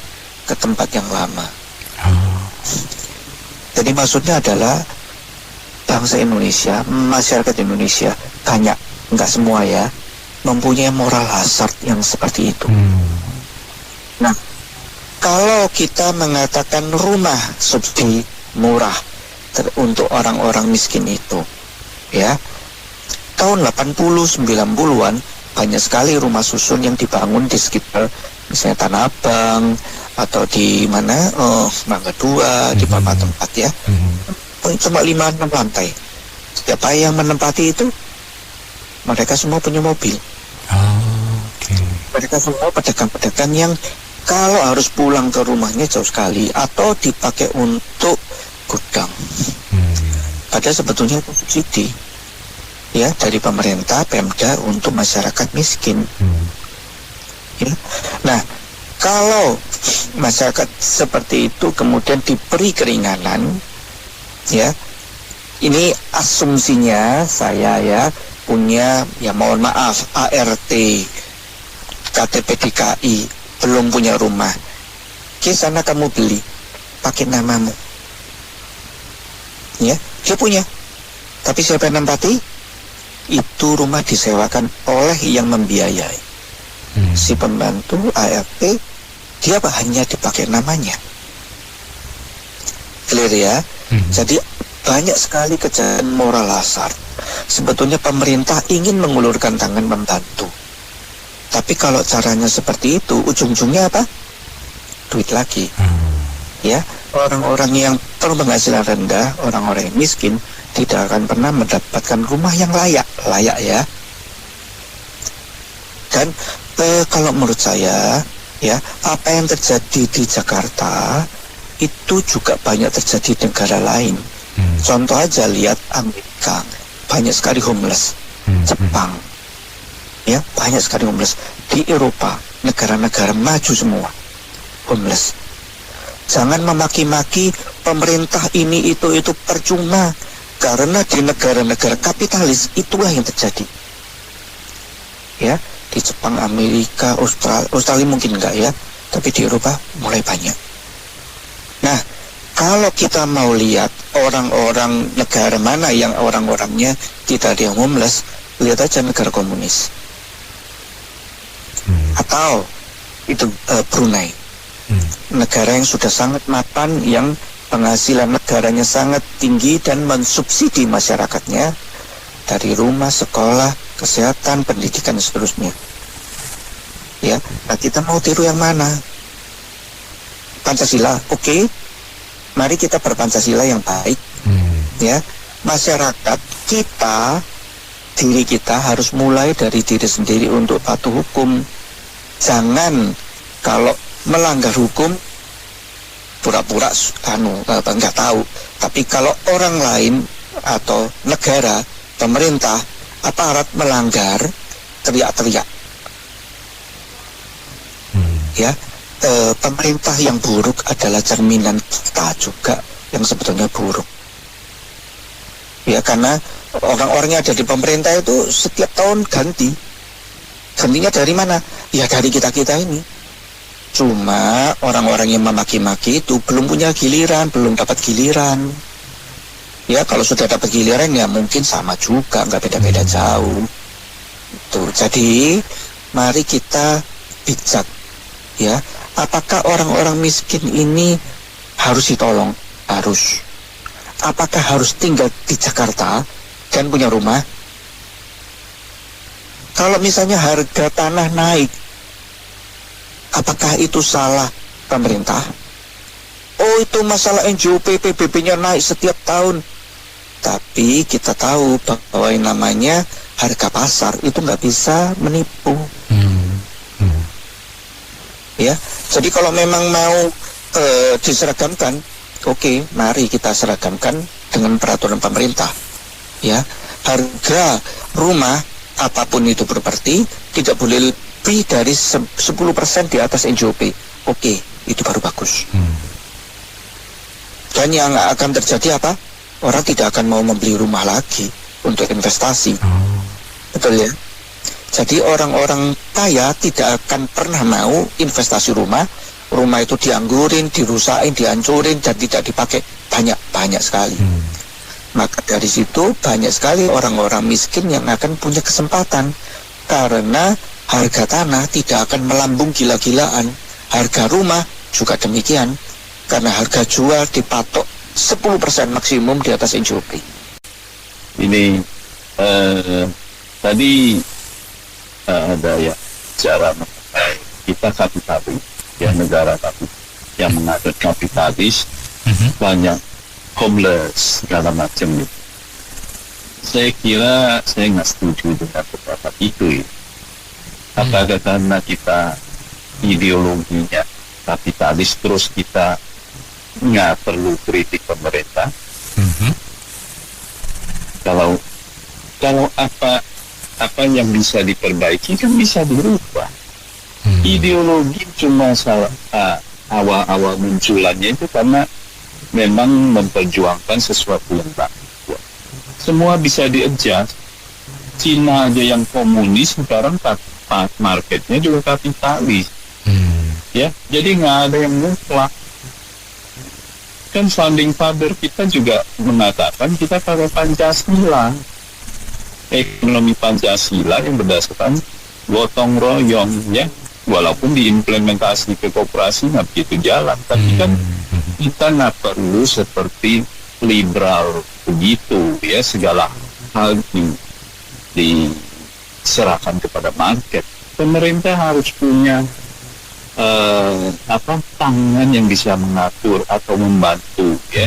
ke tempat yang lama. Jadi maksudnya adalah bangsa Indonesia, masyarakat Indonesia banyak, enggak semua ya, mempunyai moral hazard yang seperti itu. Nah, kalau kita mengatakan rumah subsidi murah untuk orang-orang miskin itu, ya, tahun 80-90-an banyak sekali rumah susun yang dibangun di sekitar misalnya Tanah Abang atau di mana Mangga 2 di beberapa tempat ya. Cuma 5-6 lantai. Siapa yang menempati itu? Mereka semua punya mobil. Mereka semua pedagang-pedagang yang kalau harus pulang ke rumahnya jauh sekali atau dipakai untuk gudang. Padahal sebetulnya itu subsidi ya dari pemerintah Pemda untuk masyarakat miskin. Ya. Nah, kalau masyarakat seperti itu kemudian diberi keringanan, ya, ini asumsinya saya ya punya, ya mohon maaf, ART, KTP DKI, belum punya rumah. Ke sana kamu beli, pakai namamu. Ya, dia punya. Tapi siapa yang nempati? Itu rumah disewakan oleh yang membiayai. Si pembantu ART, dia hanya dipakai namanya. Clear ya? Jadi banyak sekali kejahatan moral hasar. Sebetulnya pemerintah ingin mengulurkan tangan membantu. Tapi kalau caranya seperti itu, ujung-ujungnya apa? Duit lagi. Ya, orang-orang yang berpenghasilan rendah, orang-orang yang miskin tidak akan pernah mendapatkan rumah yang layak ya. Dan kalau menurut saya, ya, apa yang terjadi di Jakarta itu juga banyak terjadi di negara lain. Contoh aja, lihat Amerika, banyak sekali homeless. Jepang, ya, banyak sekali homeless. Di Eropa, negara-negara maju semua homeless. Jangan memaki-maki pemerintah ini itu percuma, karena di negara-negara kapitalis itulah yang terjadi. Ya, di Jepang, Amerika, Australia mungkin enggak ya, tapi di Eropa mulai banyak. Nah, kalau kita mau lihat orang-orang negara mana yang orang-orangnya tidak ada yang homeless, lihat aja negara komunis. Atau itu Brunei. Negara yang sudah sangat mapan, yang penghasilan negaranya sangat tinggi dan mensubsidi masyarakatnya dari rumah, sekolah, kesehatan, pendidikan dan seterusnya. Ya, nah kita mau tiru yang mana? Pancasila, oke. Mari kita berpancasila yang baik. Ya, masyarakat kita, diri kita harus mulai dari diri sendiri untuk patuh hukum. Jangan kalau melanggar hukum pura-pura nggak tahu. Tapi kalau orang lain atau negara, pemerintah, aparat melanggar, teriak-teriak. Ya, pemerintah yang buruk adalah cerminan kita juga yang sebetulnya buruk. Ya, karena orang-orang yang ada di pemerintah itu setiap tahun ganti. Gantinya dari mana? Ya dari kita-kita ini. Cuma orang-orang yang memaki-maki itu belum punya giliran, belum dapat giliran. Ya, kalau sudah dapat giliran ya mungkin sama juga, nggak beda-beda jauh. Tuh, jadi mari kita bijak. Ya, apakah orang-orang miskin ini harus ditolong? Harus. Apakah harus tinggal di Jakarta dan punya rumah? Kalau misalnya harga tanah naik, apakah itu salah pemerintah? Oh, itu masalah NJOP, PBB-nya naik setiap tahun. Tapi kita tahu bahwa yang namanya harga pasar itu nggak bisa menipu. Ya, jadi kalau memang mau diseragamkan, oke, mari kita seragamkan dengan peraturan pemerintah. Ya, harga rumah apapun itu properti tidak boleh lebih dari 10% di atas NJOP. Oke, itu baru bagus. Dan yang akan terjadi apa? Orang tidak akan mau membeli rumah lagi untuk investasi. Betul ya? Jadi orang-orang kaya tidak akan pernah mau investasi rumah. Rumah itu dianggurin, dirusakin, dihancurin, dan tidak dipakai banyak sekali. Maka dari situ banyak sekali orang-orang miskin yang akan punya kesempatan. Karena harga tanah tidak akan melambung gila-gilaan. Harga rumah juga demikian. Karena harga jual dipatok 10% maksimum di atas NJOP. Ini tadi ada ya cara kita satu-satu ya, negara satu yang mengatur kapitalis, banyak homeless segala macam gitu. Saya kira saya nggak setuju dengan pendapat itu ya. Apakah karena kita ideologinya kapitalis terus kita nggak perlu kritik pemerintah? Kalau apa yang bisa diperbaiki kan bisa dirubah. Ideologi cuma awal-awal munculannya itu karena memang memperjuangkan sesuatu yang baru. Semua bisa di-adjust. Cina aja yang komunis sekarang marketnya juga kapitalis. Ya, jadi nggak ada yang mutlak. Kan founding father kita juga mengatakan kita pakai Pancasila, ekonomi Pancasila yang berdasarkan gotong royong, ya. Walaupun diimplementasi ke koperasi nggak begitu jalan, tapi kan kita nggak perlu seperti liberal begitu, ya, segala hal diserahkan kepada market. Pemerintah harus punya tangan yang bisa mengatur atau membantu, ya,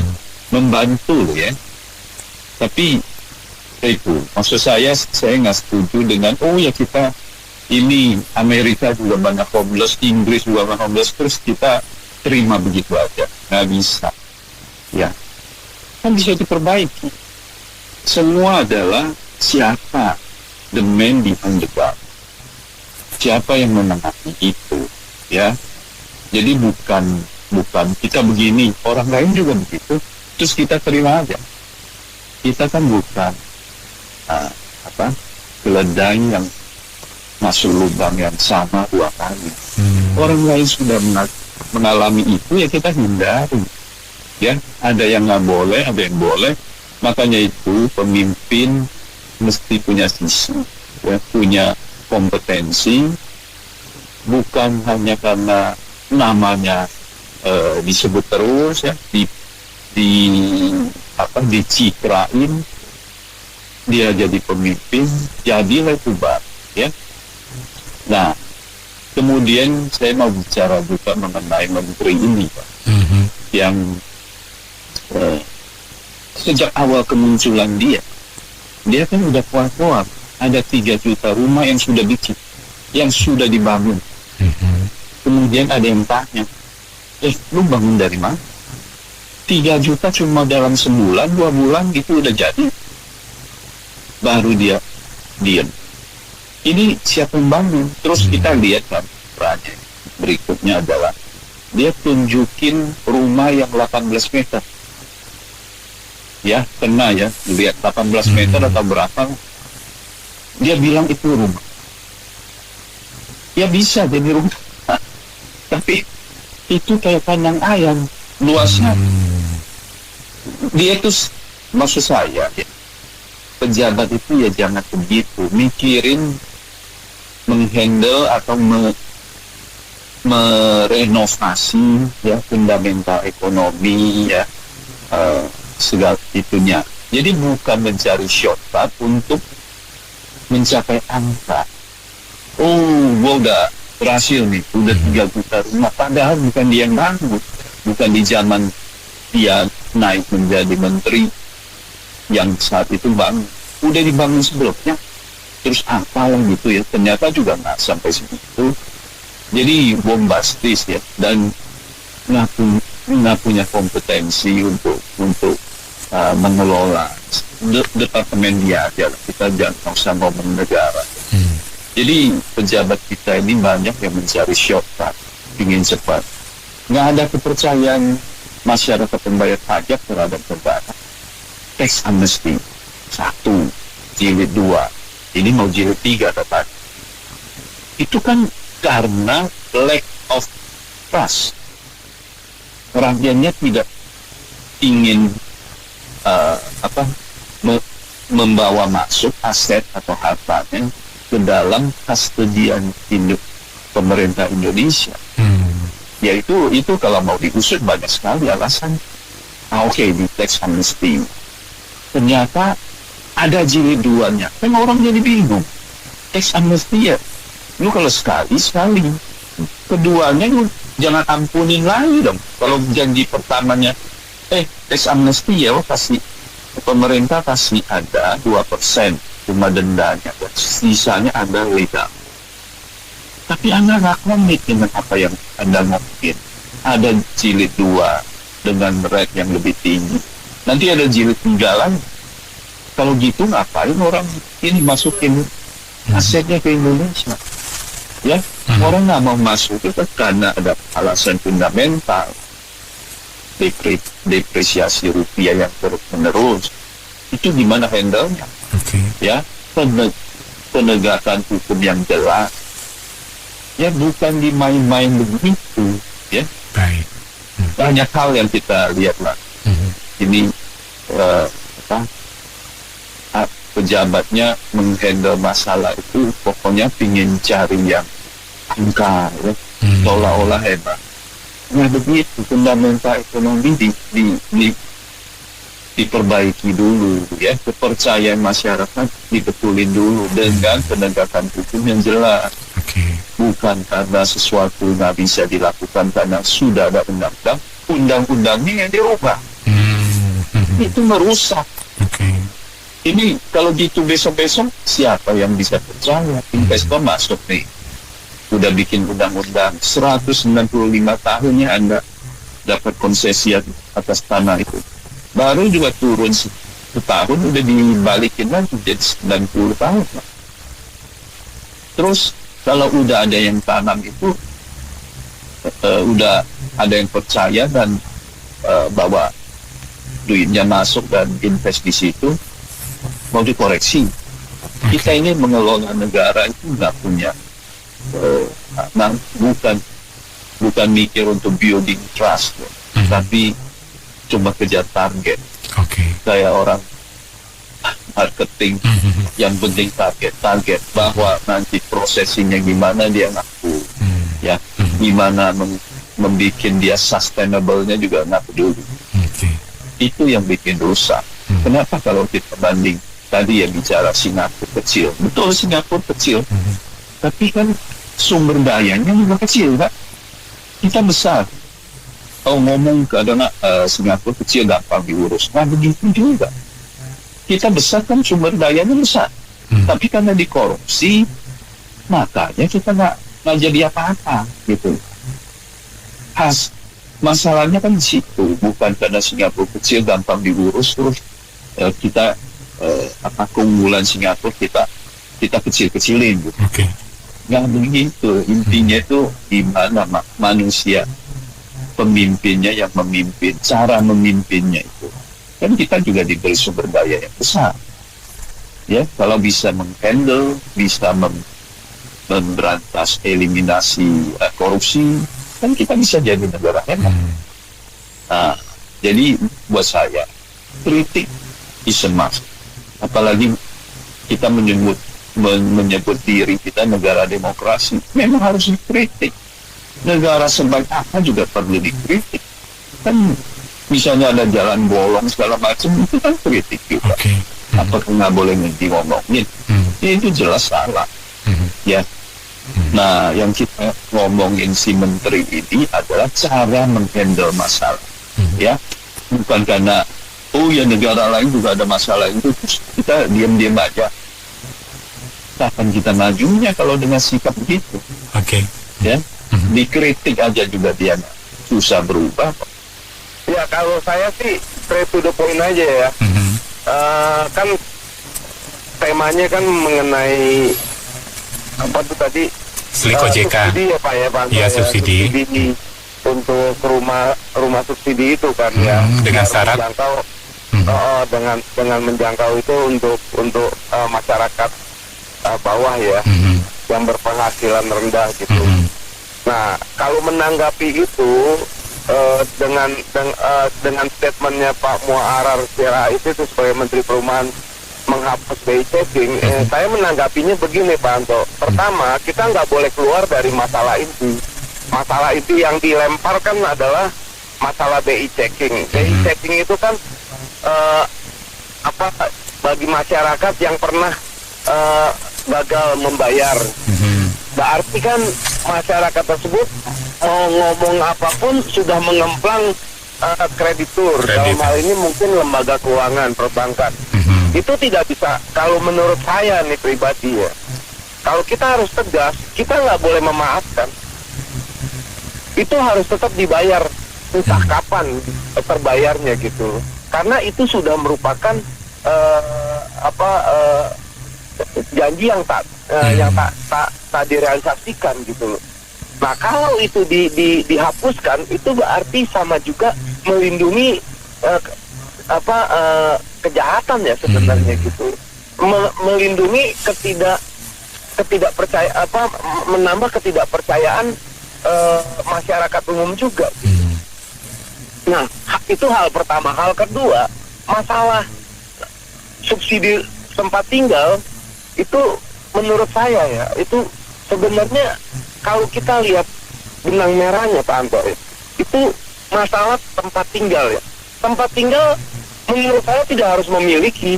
ya. Tapi itu maksud saya nggak setuju dengan kita ini Amerika juga banyak homeless, Inggris juga banyak homeless, terus kita terima begitu aja. Nggak bisa, ya, kan bisa diperbaiki. Semua adalah siapa the man behind the bar, siapa yang menangani itu, ya. Jadi bukan kita begini, orang lain juga begitu, terus kita terima aja. Kita kan bukan keledai yang masuk lubang yang sama 2 kali. Orang lain sudah mengalami itu, ya kita hindari, ya. Ada yang nggak boleh, ada yang boleh. Makanya itu pemimpin mesti punya sisi, ya, punya kompetensi, bukan hanya karena namanya disebut terus, ya, dicitrain dia jadi pemimpin, jadilah itu ya. Nah, kemudian saya mau bicara juga mengenai menteri ini, Pak, yang sejak awal kemunculan dia kan udah kuat-kuat, ada 3 juta rumah yang sudah bikin, yang sudah dibangun. Kemudian ada yang tanya, lu bangun dari mana? 3 juta cuma dalam sebulan, 2 bulan gitu udah jadi. Baru dia diam. Ini siapa yang bangun? Terus kita lihat kan perannya. Berikutnya adalah dia tunjukin rumah yang 18 meter. Ya, kena ya, lihat 18 meter atau berapa. Dia bilang itu rumah. Ya bisa jadi rumah. Tapi itu kayak kandang ayam, luasnya. Dia tuh, maksud saya, ya, pejabat itu ya jangan begitu, mikirin menghandle atau merenovasi, ya, fundamental ekonomi, ya, segala itunya. Jadi bukan mencari shortcut untuk mencapai angka. Gua udah berhasil nih, udah 3 juta rumah, padahal bukan dia yang bangun, bukan di zaman dia naik menjadi menteri yang saat itu bangun, udah dibangun sebelumnya. Terus apalah gitu, ya, ternyata juga nggak sampai segitu. Jadi bombastis, ya, dan nggak punya kompetensi untuk mengelola departemen dia aja. Kita jangan usah ngomong negara. Jadi pejabat kita ini banyak yang mencari shortcut, ingin cepat. Nggak ada kepercayaan masyarakat pembayar pajak terhadap negara. Tax amnesty 1, jilid 2, ini mau jilid 3 tepat. Itu kan karena lack of trust. Rakyatnya tidak ingin membawa masuk aset atau hartanya ke dalam kustodian pemerintah Indonesia. Yaitu itu kalau mau diusut banyak sekali alasan. Di tax amnesty ternyata ada jilid 2-nya, kan orang jadi bingung. Tax amnesty, ya, lu kalau sekali, keduanya lu jangan ampunin lagi dong. Kalau janji pertamanya, tax amnesty ya, kasih pemerintah kasih ada 2% cuma dendanya, dan sisanya Anda legal. Tapi Anda nggak komit dengan apa yang Anda ngomongin. Ada jilid 2 dengan rate yang lebih tinggi. Nanti ada jilid 3 lagi. Kalau gitu ngapain orang ini masukin asetnya ke Indonesia? Ya, orang nggak mau masuk itu karena ada alasan fundamental, depresiasi rupiah yang terus-menerus. Itu gimana handle-nya? Ya, penegakan hukum yang jelas. Ya, bukan dimain-main begitu. Ya, banyak hal yang kita lihat lah. Ini pejabatnya menghandle masalah itu pokoknya pingin cari yang angka, ya, seolah-olah hebat. Nah begitu, fundamental ekonomi diperbaiki dulu, ya, kepercayaan masyarakat dibetulin dulu dengan penegakan hukum yang jelas. Bukan karena sesuatu nggak bisa dilakukan karena sudah ada undang-undangnya yang dirubah. Itu merusak. Ini kalau gitu besok-besok siapa yang bisa percaya? Investor masuk nih, udah bikin undang-undang 195 tahunnya Anda dapat konsesi atas tanah itu, baru juga turun setahun udah dibalikin lagi jadi 90 tahun. Terus kalau udah ada yang tanam itu, udah ada yang percaya dan bawa duitnya masuk dan invest di situ, mau dikoreksi. Kita ini mengelola negara itu nggak punya, bukan mikir untuk building trust, tapi cuma kejar target. Kayak orang marketing, yang penting target bahwa nanti prosesinya gimana dia ngaku, ya, gimana membuat dia sustainable-nya juga nggak peduli. Itu yang bikin rusak. Kenapa kalau kita banding tadi yang bicara Singapura kecil, betul Singapura kecil, tapi kan sumber dayanya juga kecil, kan? Kita besar. Kalau ngomong karena Singapura kecil gampang diurus, nah begitu juga. Kita besar kan sumber dayanya besar, tapi karena dikorupsi, makanya kita nggak jadi apa-apa, gitu. Masalahnya kan di situ, bukan karena Singapura kecil gampang diurus terus kita keunggulan Singapura kita kecil-kecilin gitu. Nggak begitu. Intinya itu gimana manusia pemimpinnya yang memimpin, cara memimpinnya itu. Kan kita juga diberi sumber daya yang besar. Ya, kalau bisa menghandle, bisa memberantas eliminasi korupsi, kan kita bisa jadi negara hebat. Nah, jadi buat saya kritik is a must. Apalagi kita menyebut diri kita negara demokrasi, memang harus dikritik. Negara sebaik apa juga perlu dikritik. Kan misalnya ada jalan bolong segala macam, itu kan kritik juga. Apakah nggak boleh ngomongin? Ya, itu jelas salah. Ya. Nah, yang kita ngomongin si menteri ini adalah cara menghandle masalah, ya, bukan karena ya negara lain juga ada masalah itu terus kita diam-diam aja. Kapan kita majunya kalau dengan sikap begitu? Ya, dikritik aja juga dia susah berubah. Ya kalau saya sih straight to the point aja ya. Kan temanya kan mengenai apa tuh tadi, OJK. Subsidi ya Pak ya, Pak. Ya, subsidi untuk rumah subsidi itu kan, ya. Dengan syarat dengan menjangkau itu untuk masyarakat bawah ya, yang berpenghasilan rendah gitu. Nah, kalau menanggapi itu dengan statementnya Pak Muarar Sirait itu sebagai Menteri Perumahan menghapus BI checking, saya menanggapinya begini Pak Anto. Pertama, kita nggak boleh keluar dari masalah inti. Masalah inti yang dilemparkan adalah masalah BI checking. BI checking itu kan bagi masyarakat yang pernah gagal membayar. Berarti kan masyarakat tersebut mau ngomong apapun sudah mengemplang kreditur. Dalam hal ini mungkin lembaga keuangan, perbankan. Itu tidak bisa, kalau menurut saya nih pribadi ya, kalau kita harus tegas, kita nggak boleh memaafkan. Itu harus tetap dibayar, entah kapan terbayarnya gitu. Karena itu sudah merupakan janji yang tak direalisasikan gitu loh. Nah kalau itu dihapuskan, itu berarti sama juga melindungi kejahatan ya sebenarnya gitu. Melindungi menambah ketidakpercayaan masyarakat umum juga. Nah, itu hal pertama. Hal kedua, masalah subsidi tempat tinggal itu menurut saya ya, itu sebenarnya kalau kita lihat benang merahnya Pak Anto, itu masalah tempat tinggal ya. Tempat tinggal menurut saya tidak harus memiliki.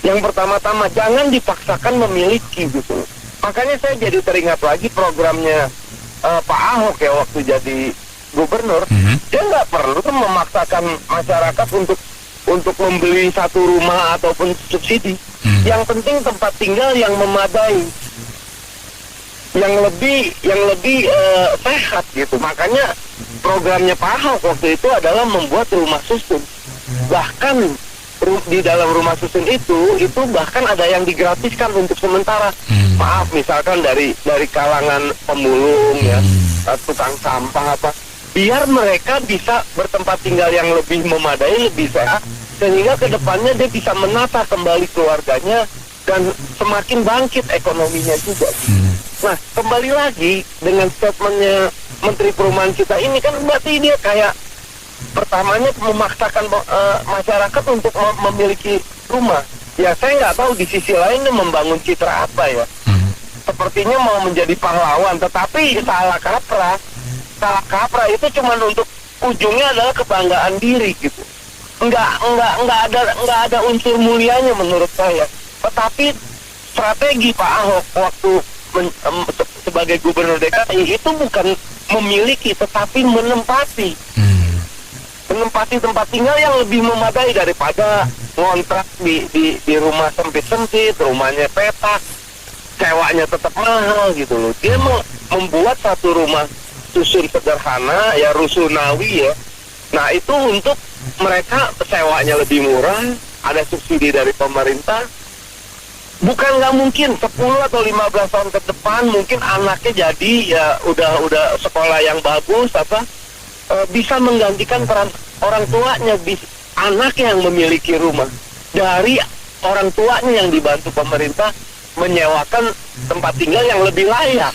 Yang pertama-tama jangan dipaksakan memiliki gitu. Makanya saya jadi teringat lagi programnya Pak Ahok ya waktu jadi gubernur. Dia nggak perlu memaksakan masyarakat untuk membeli satu rumah ataupun subsidi. Yang penting tempat tinggal yang memadai, yang lebih sehat gitu. Makanya programnya Pak Ahok waktu itu adalah membuat rumah susun. Bahkan di dalam rumah susun itu bahkan ada yang digratiskan untuk sementara. Maaf, misalkan dari kalangan pemulung ya, tukang sampah apa, biar mereka bisa bertempat tinggal yang lebih memadai, lebih sehat, sehingga kedepannya dia bisa menata kembali keluarganya dan semakin bangkit ekonominya juga. Nah, kembali lagi dengan statementnya Menteri Perumahan kita ini kan berarti dia kayak pertamanya memaksakan masyarakat untuk memiliki rumah. Ya saya nggak tahu di sisi lainnya membangun citra apa ya. Sepertinya mau menjadi pahlawan, tetapi salah kaprah. Salah kaprah itu cuma untuk ujungnya adalah kebanggaan diri gitu. Nggak ada unsur mulianya menurut saya. Tetapi strategi Pak Ahok waktu sebagai gubernur DKI itu bukan memiliki, tetapi menempati tempat tinggal yang lebih memadai daripada ngontrak di rumah sempit-sempit, rumahnya petak, sewanya tetap mahal gitu loh. Dia membuat satu rumah susun sederhana ya, rusunawi ya. Nah itu untuk mereka sewanya lebih murah, ada subsidi dari pemerintah. Bukan nggak mungkin 10 atau 15 tahun ke depan mungkin anaknya jadi ya udah sekolah yang bagus bisa menggantikan peran orang tuanya, anak yang memiliki rumah dari orang tuanya yang dibantu pemerintah menyewakan tempat tinggal yang lebih layak.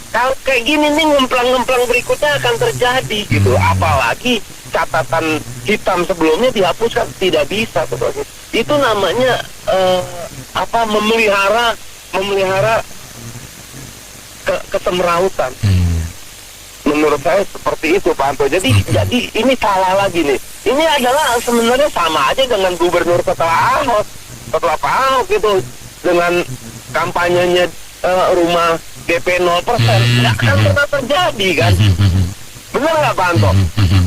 Kalau kayak gini nih ngemplang-ngemplang berikutnya akan terjadi gitu. Apalagi catatan hitam sebelumnya dihapuskan, tidak bisa seperti itu. Namanya memelihara kesemrautan. Menurut saya seperti itu Pak Anto. Jadi ini salah lagi nih. Ini adalah sebenarnya sama aja dengan gubernur setelah Pak Ahok gitu, dengan kampanyenya rumah DP 0%. Nggak akan pernah terjadi kan. Benar nggak Pak Anto?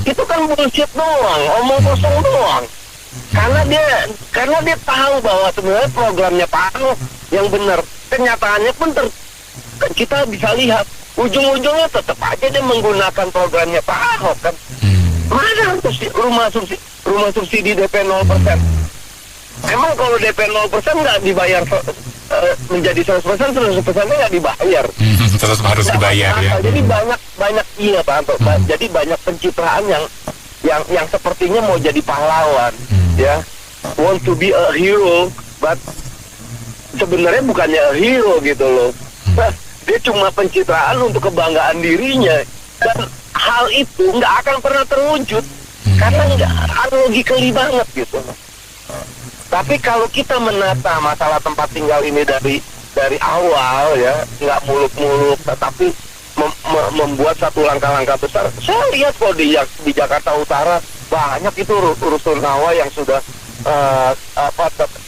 Itu kan bullshit doang, omong kosong doang. Karena dia tahu bahwa sebenarnya programnya Pak Ahok yang benar. Kenyataannya pun kita bisa lihat ujung-ujungnya tetap aja dia menggunakan programnya Pak Ahok kan. Mana rumah subsidi DP 0%? Emang kalau DP 0% nggak dibayar menjadi 100%, 100%-nya nggak dibayar. Terus harus dibayar ya. Jadi banyak iya Pak Anto. Jadi banyak pencitraan yang sepertinya mau jadi pahlawan ya. Want to be a hero, but sebenarnya bukannya a hero gitu loh. Dia cuma pencitraan untuk kebanggaan dirinya, dan hal itu nggak akan pernah terwujud karena nggak logically banget gitu. Tapi kalau kita menata masalah tempat tinggal ini dari awal ya, nggak muluk-muluk, tetapi membuat satu langkah-langkah besar. Saya lihat kok di Jakarta Utara banyak itu rusunawa yang sudah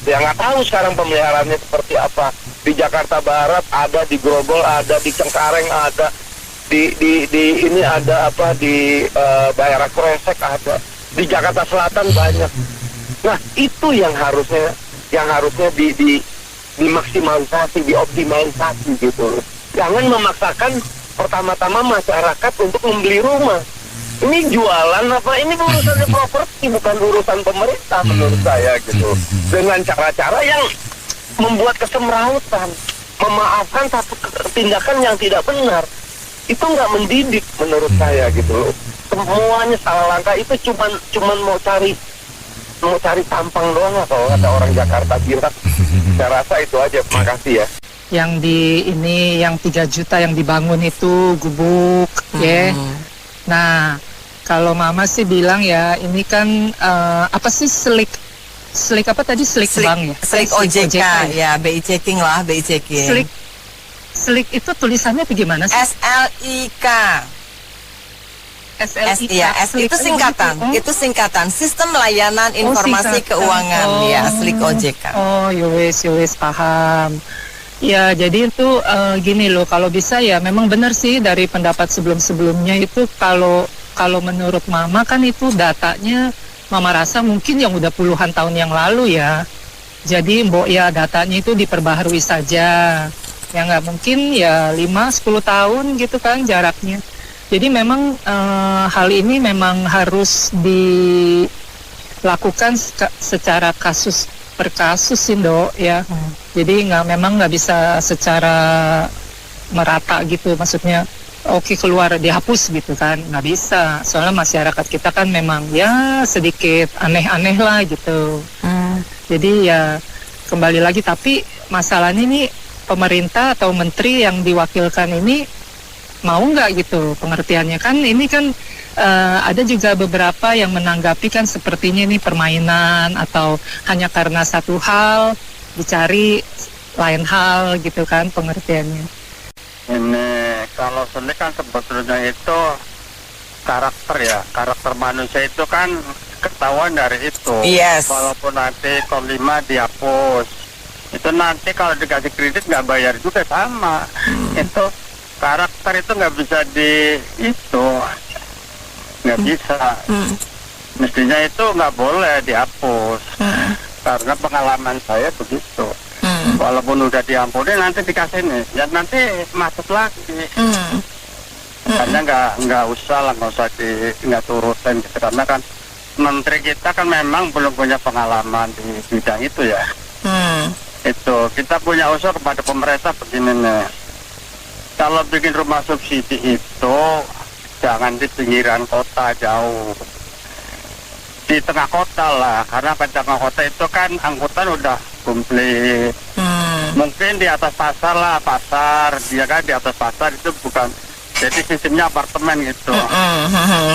yang nggak tahu sekarang pemeliharaannya seperti apa. Di Jakarta Barat ada, di Grogol ada, di Cengkareng ada, di ini ada apa di daerah Kresek ada, di Jakarta Selatan banyak. Nah itu yang harusnya dimaksimalisasi, dioptimalisasi gitu. Jangan memaksakan pertama-tama masyarakat untuk membeli rumah. Ini jualan apa? Ini urusan properti, bukan urusan pemerintah menurut saya gitu. Dengan cara-cara yang membuat kesemrautan, memaafkan satu tindakan yang tidak benar, itu nggak mendidik menurut saya gitu. Semuanya salah langkah, itu cuman mau cari tampang doang lah kalau ada orang Jakarta bilang. Saya rasa itu aja. Terima kasih ya. Yang yang 3 juta yang dibangun itu gubuk, ya. Nah, kalau Mama sih bilang ya, ini kan apa sih slik apa tadi, slik bank ya? Slik OJK ya, BI checking lah, BI checking. Slik itu tulisannya gimana sih? SLIK. SLIK. Itu singkatan. Itu singkatan Sistem Layanan Informasi Keuangan ya, Slik OJK. Oh, yowes paham. Ya, jadi itu gini loh, kalau bisa ya memang benar sih dari pendapat sebelum-sebelumnya itu kalau menurut Mama kan itu datanya Mama rasa mungkin yang udah puluhan tahun yang lalu ya. Jadi mbok ya datanya itu diperbaharui saja. Ya nggak mungkin ya 5-10 tahun gitu kan jaraknya. Jadi memang hal ini memang harus dilakukan secara kasus per kasus sih Dok ya. Jadi memang nggak bisa secara merata gitu, maksudnya oke keluar dihapus gitu kan, nggak bisa. Soalnya masyarakat kita kan memang ya sedikit aneh-aneh lah gitu. Jadi ya kembali lagi, tapi masalahnya ini pemerintah atau menteri yang diwakilkan ini mau nggak gitu pengertiannya kan. Ini kan ada juga beberapa yang menanggapi kan sepertinya ini permainan atau hanya karena satu hal dicari lain hal gitu kan pengertiannya. Ini kalau seni kan sebetulnya itu karakter manusia itu kan ketahuan dari itu. Yes. Walaupun nanti kolima dihapus, itu nanti kalau dikasih kredit nggak bayar juga sama. Itu karakter itu nggak bisa nggak bisa. Mestinya itu nggak boleh dihapus. Karena pengalaman saya begitu. Walaupun udah diampuni nanti dikasih nih, ya nanti masuk lagi. Karena nggak usah turutin gitu. Karena kan menteri kita kan memang belum punya pengalaman di bidang itu ya. Itu kita punya usul kepada pemerintah begini nih. Kalau bikin rumah subsidi itu jangan di pinggiran kota jauh. Di tengah kota lah, karena di tengah kota itu kan angkutan udah komplit. Mungkin di atas pasar lah, dia kan di atas pasar itu bukan, jadi sistemnya apartemen gitu.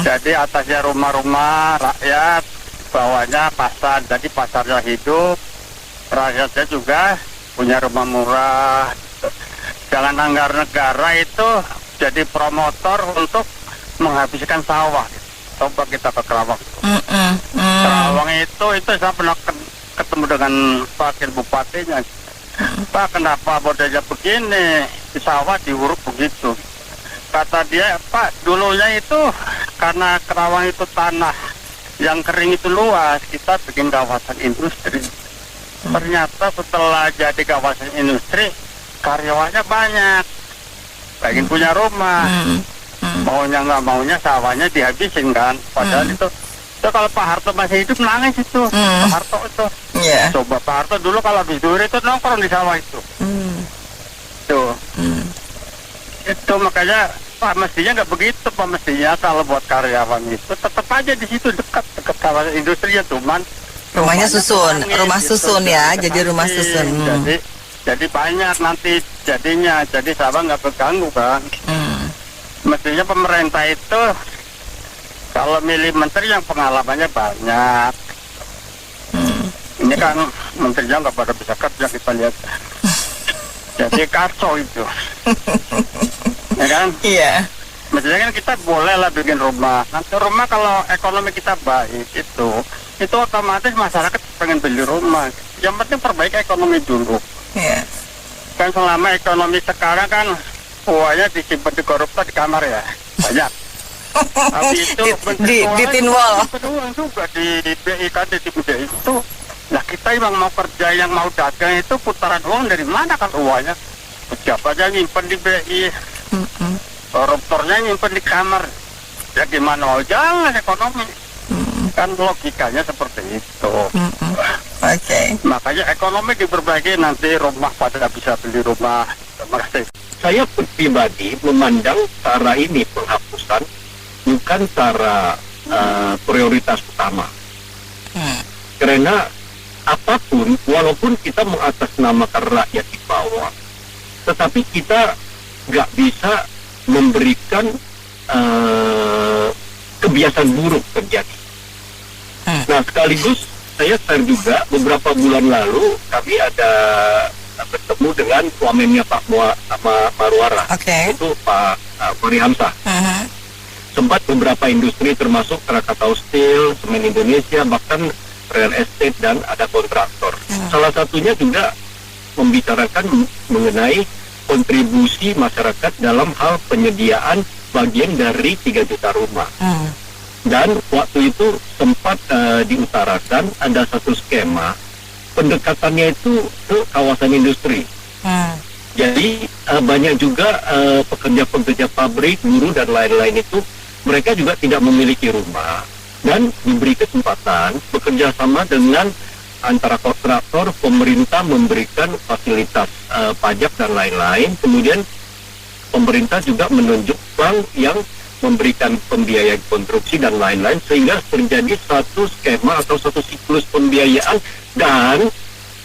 Jadi atasnya rumah-rumah rakyat, bawahnya pasar, jadi pasarnya hidup, rakyatnya juga punya rumah murah. Jangan anggar negara itu jadi promotor untuk menghabiskan sawah. Coba kita ke Kerawang. Kerawang itu saya pernah ketemu dengan wakil bupatinya. Pak, kenapa modelnya begini? Di sawah diuruk begitu. Kata dia, Pak, dulunya itu karena Kerawang itu tanah yang kering itu luas, kita bikin kawasan industri. Ternyata setelah jadi kawasan industri, karyawannya banyak, pengen punya rumah. Maunya nggak maunya sawahnya dihabisin kan. Padahal itu kalau Pak Harto masih hidup nangis itu. Pak Harto itu coba Pak Harto dulu kalau habis duhur itu nongkrong di sawah itu. Itu makanya Pak mestinya nggak begitu. Pak mestinya kalau buat karyawan itu tetap aja di situ dekat kawasan industri ya, cuman rumahnya susun, rumah gitu, susun ya, jadi rumah susun. Jadi banyak nanti jadinya, jadi sawah nggak terganggu kan. Mestinya pemerintah itu kalau milih menteri yang pengalamannya banyak. Ini kan menterinya nggak pada bisa kerja, kita lihat. Jadi kacau itu. Ya kan? Iya. Mestinya kan kita boleh lah bikin rumah. Nanti rumah kalau ekonomi kita baik itu otomatis masyarakat pengen beli rumah. Yang penting perbaiki ekonomi dulu. Kan selama ekonomi sekarang kan uangnya disimpan di koruptor di kamar ya, banyak. Habis itu di tin wall. Uang juga di BI kan di BI itu. Nah kita yang mau kerja, yang mau dagang itu putaran uang dari mana kan uangnya? Pejabatnya nyimpen di BI, koruptornya nyimpen di kamar. Ya gimana mau jangan ekonomi? Kan logikanya seperti itu. Makanya ekonomi diperbaiki, nanti rumah pada bisa beli rumah. Terima kasih. Saya pribadi memandang cara ini penghapusan bukan cara prioritas utama. Karena apapun, walaupun kita mengatasnamakan rakyat di bawah, tetapi kita nggak bisa memberikan kebiasaan buruk terjadi. Nah, sekaligus saya share juga beberapa bulan lalu kami ada bertemu dengan wamennya Pak Marwara, itu Pak Fahri Hamzah. Sempat beberapa industri termasuk Krakatau Steel, Semen Indonesia, bahkan real estate dan ada kontraktor. Salah satunya juga membicarakan mengenai kontribusi masyarakat dalam hal penyediaan bagian dari 3 juta rumah. Dan waktu itu sempat diutarakan ada satu skema pendekatannya itu ke kawasan industri. Jadi banyak juga pekerja-pekerja pabrik, buruh dan lain-lain itu mereka juga tidak memiliki rumah dan diberi kesempatan bekerja sama dengan antara kontraktor, pemerintah memberikan fasilitas pajak dan lain-lain. Kemudian pemerintah juga menunjuk bank yang memberikan pembiayaan konstruksi dan lain-lain, sehingga terjadi satu skema atau satu siklus pembiayaan, dan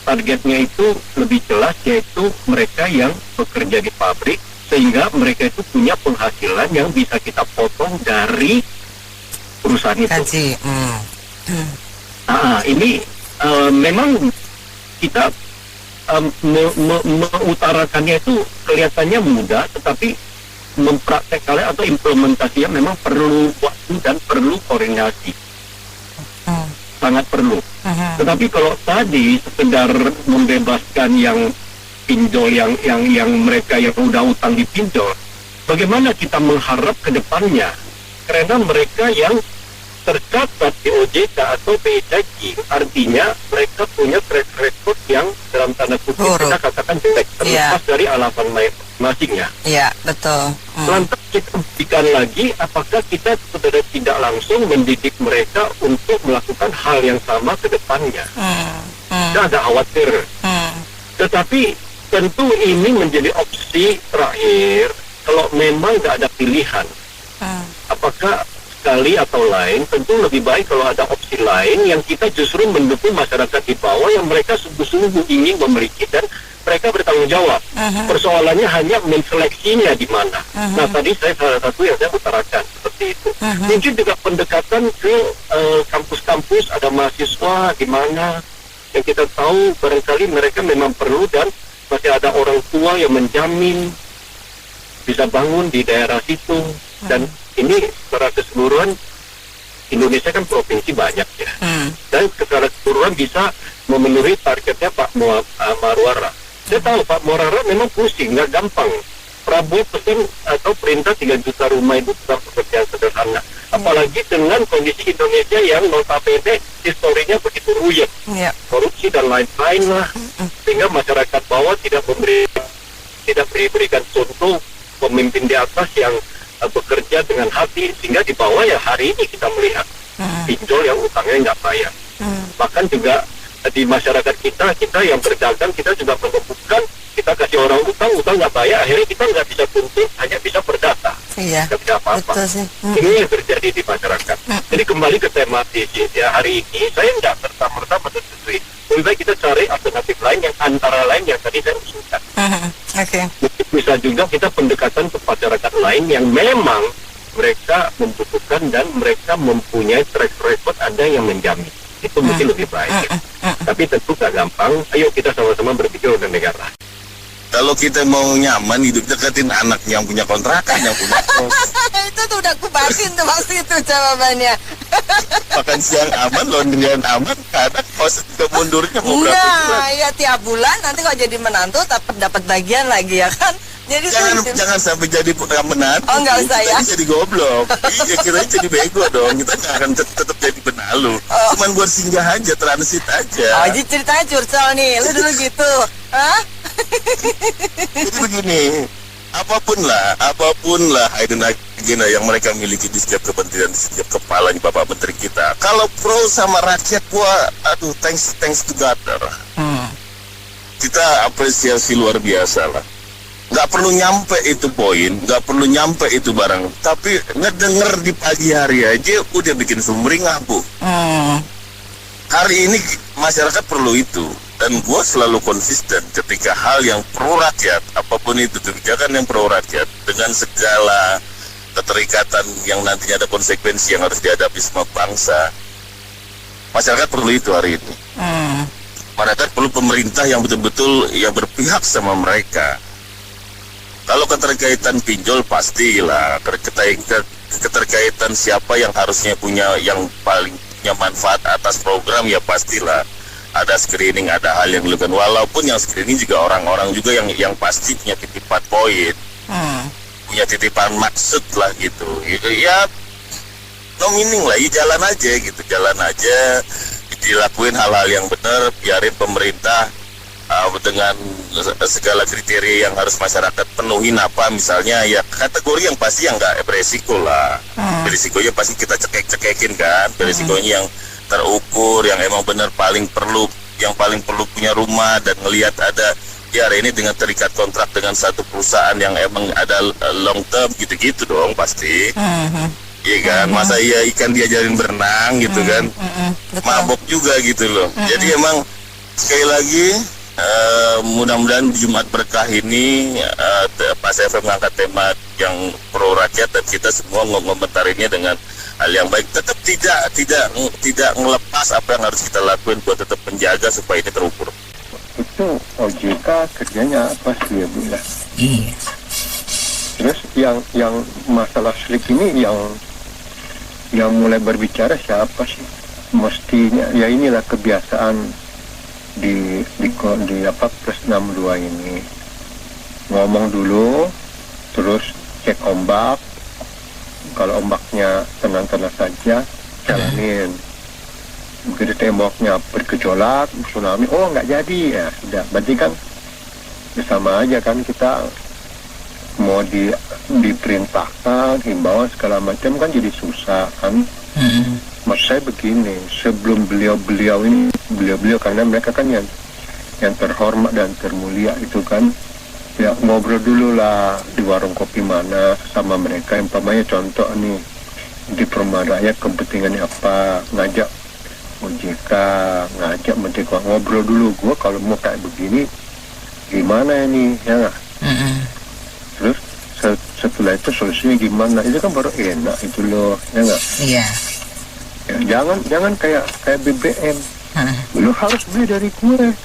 targetnya itu lebih jelas, yaitu mereka yang bekerja di pabrik, sehingga mereka itu punya penghasilan yang bisa kita potong dari perusahaan itu. Ini memang kita mengutarakannya itu kelihatannya mudah, tetapi mempraktekkannya atau implementasinya memang perlu waktu dan perlu koordinasi, sangat perlu. Tetapi kalau tadi sekedar membebaskan yang pinjol, yang mereka yang udah utang di pinjol, bagaimana kita mengharap ke depannya? Karena mereka yang tercatat di OJK atau BCG, artinya mereka punya track record yang dalam tanda kutip kita katakan jelek, terlepas dari alasan masing-masingnya. Iya, betul. Lantas kita buktikan lagi, apakah kita sudah tidak langsung mendidik mereka untuk melakukan hal yang sama ke depannya? Tidak ada khawatir. Tetapi tentu ini menjadi opsi terakhir kalau memang tidak ada pilihan. Apakah sekali atau lain, tentu lebih baik kalau ada opsi lain yang kita justru mendukung masyarakat di bawah yang mereka sungguh-sungguh ingin memiliki dan mereka bertanggung jawab. Persoalannya hanya menseleksinya di mana. Nah, tadi saya salah satu yang saya utarakan seperti itu. Mungkin juga pendekatan ke kampus-kampus, ada mahasiswa di mana yang kita tahu barangkali mereka memang perlu dan masih ada orang tua yang menjamin bisa bangun di daerah situ. Dan ini secara keseluruhan Indonesia kan provinsi banyak ya, dan secara keseluruhan bisa memenuhi targetnya Pak Marwara. Saya tahu Pak Marwara memang pusing, nggak gampang. Prabowo pesan atau perintah 3 juta rumah itu bukan pekerjaan sederhana, apalagi dengan kondisi Indonesia yang notabene historinya begitu runyam, korupsi dan lain-lain lah, sehingga masyarakat bawah tidak diberikan contoh pemimpin di atas yang bekerja dengan hati, sehingga di bawah ya hari ini kita melihat pinjol yang utangnya nggak bayar. Bahkan juga di masyarakat kita yang berdagang, kita juga menemukan kita kasih orang utang nggak bayar, akhirnya kita nggak bisa tuntut, hanya bisa berdata, nggak bisa apa-apa. Ini yang terjadi di masyarakat. Jadi kembali ke tematis ya, hari ini saya nggak serta-merta menyetujui. Lebih baik kita cari alternatif lain yang antara lain yang tadi saya usulkan. Bisa juga kita pendekatan ke masyarakat lain yang memang mereka membutuhkan dan mereka mempunyai track record, ada yang menjamin. Itu mungkin lebih baik. Tapi tentu gak gampang. Ayo kita sama-sama berpikir untuk negara. Kalau kita mau nyaman hidup, deketin anaknya yang punya kontrakan, yang punya Itu tuh udah kubatin tuh pasti itu jawabannya. makan siang aman, laundryan aman, karena kos mundurnya mau berapa bulan. Nah, ya tiap bulan nanti kalau jadi menantu dapat bagian lagi ya kan. Jadi jangan sampai jadi menantu. Oh, nggak usah ya. Jadi goblok. Iya, kiranya jadi bego dong. Kita nggak akan tetap jadi benalu. Cuman buat singgah aja, transit aja. Oh, jadi ceritanya curcol nih. Lu dulu gitu. Hah? Jadi begini, apapun lah agenda yang mereka miliki di setiap kementerian, di setiap kepalanya Bapak Menteri kita. Kalau pro sama rakyat, aduh, thanks to God. Kita apresiasi luar biasa lah. Nggak perlu nyampe itu poin, nggak perlu nyampe itu barang, tapi ngedenger di pagi hari aja udah bikin sumringah, Bu. Hari ini masyarakat perlu itu, dan gue selalu konsisten ketika hal yang pro rakyat, apapun itu kebijakan yang pro rakyat, dengan segala keterikatan yang nantinya ada konsekuensi yang harus dihadapi semua bangsa. Masyarakat perlu itu hari ini. Masyarakat perlu pemerintah yang betul-betul yang berpihak sama mereka. Kalau keterkaitan pinjol pastilah, keterkaitan siapa yang harusnya punya yang paling punya manfaat atas program, ya pastilah ada screening, ada hal yang dilakukan. Walaupun yang screening juga orang-orang juga yang pasti punya titipan poin, punya titipan maksud lah gitu. Ya no meaning lah, ya jalan aja, dilakuin hal-hal yang benar, biarin pemerintah dengan segala kriteria yang harus masyarakat penuhin, apa misalnya ya kategori yang pasti yang nggak beresiko lah. Beresikonya pasti kita cekek-cekekin kan, beresikonya yang terukur, yang emang benar paling perlu punya rumah dan ngelihat ada ya hari ini dengan terikat kontrak dengan satu perusahaan yang emang ada long term gitu-gitu dong pasti. Iya kan, masa iya ikan diajarin berenang gitu kan, mabok juga gitu loh. Jadi emang sekali lagi mudah-mudahan di Jumat Berkah ini Pas FM mengangkat tema yang pro rakyat dan kita semua ngomentarinya dengan hal yang baik. Tetap tidak ngelepas apa yang harus kita lakuin buat tetap menjaga supaya ini terukur. Itu OJK kerjanya apa sih ya Bu ya? Iya. Terus yang masalah slik ini yang mulai berbicara siapa sih? Mestinya ya inilah kebiasaan di Plus 62 ini, ngomong dulu terus cek ombak, kalau ombaknya tenang-tenang saja jalanin, begitu temboknya bergejolak tsunami, oh nggak jadi, ya sudah, berarti kan sama aja kan, kita mau diperintahkan himbauan segala macam kan jadi susah kan. Maksud saya begini, sebelum beliau karena mereka kan yang terhormat dan termulia itu kan, ya ngobrol dulu lah di warung kopi mana sama mereka, yang umpamanya contoh nih di perumahan rakyat kepentingannya apa, ngajak OJK, ngajak Menteri Keuangan, ngobrol dulu, gua kalau mau kayak begini gimana ini, ya nggak? Terus setelah itu solusinya gimana, itu kan baru enak itu loh, ya nggak? Iya. Ya, jangan kayak BBM. Lu harus beli dari gue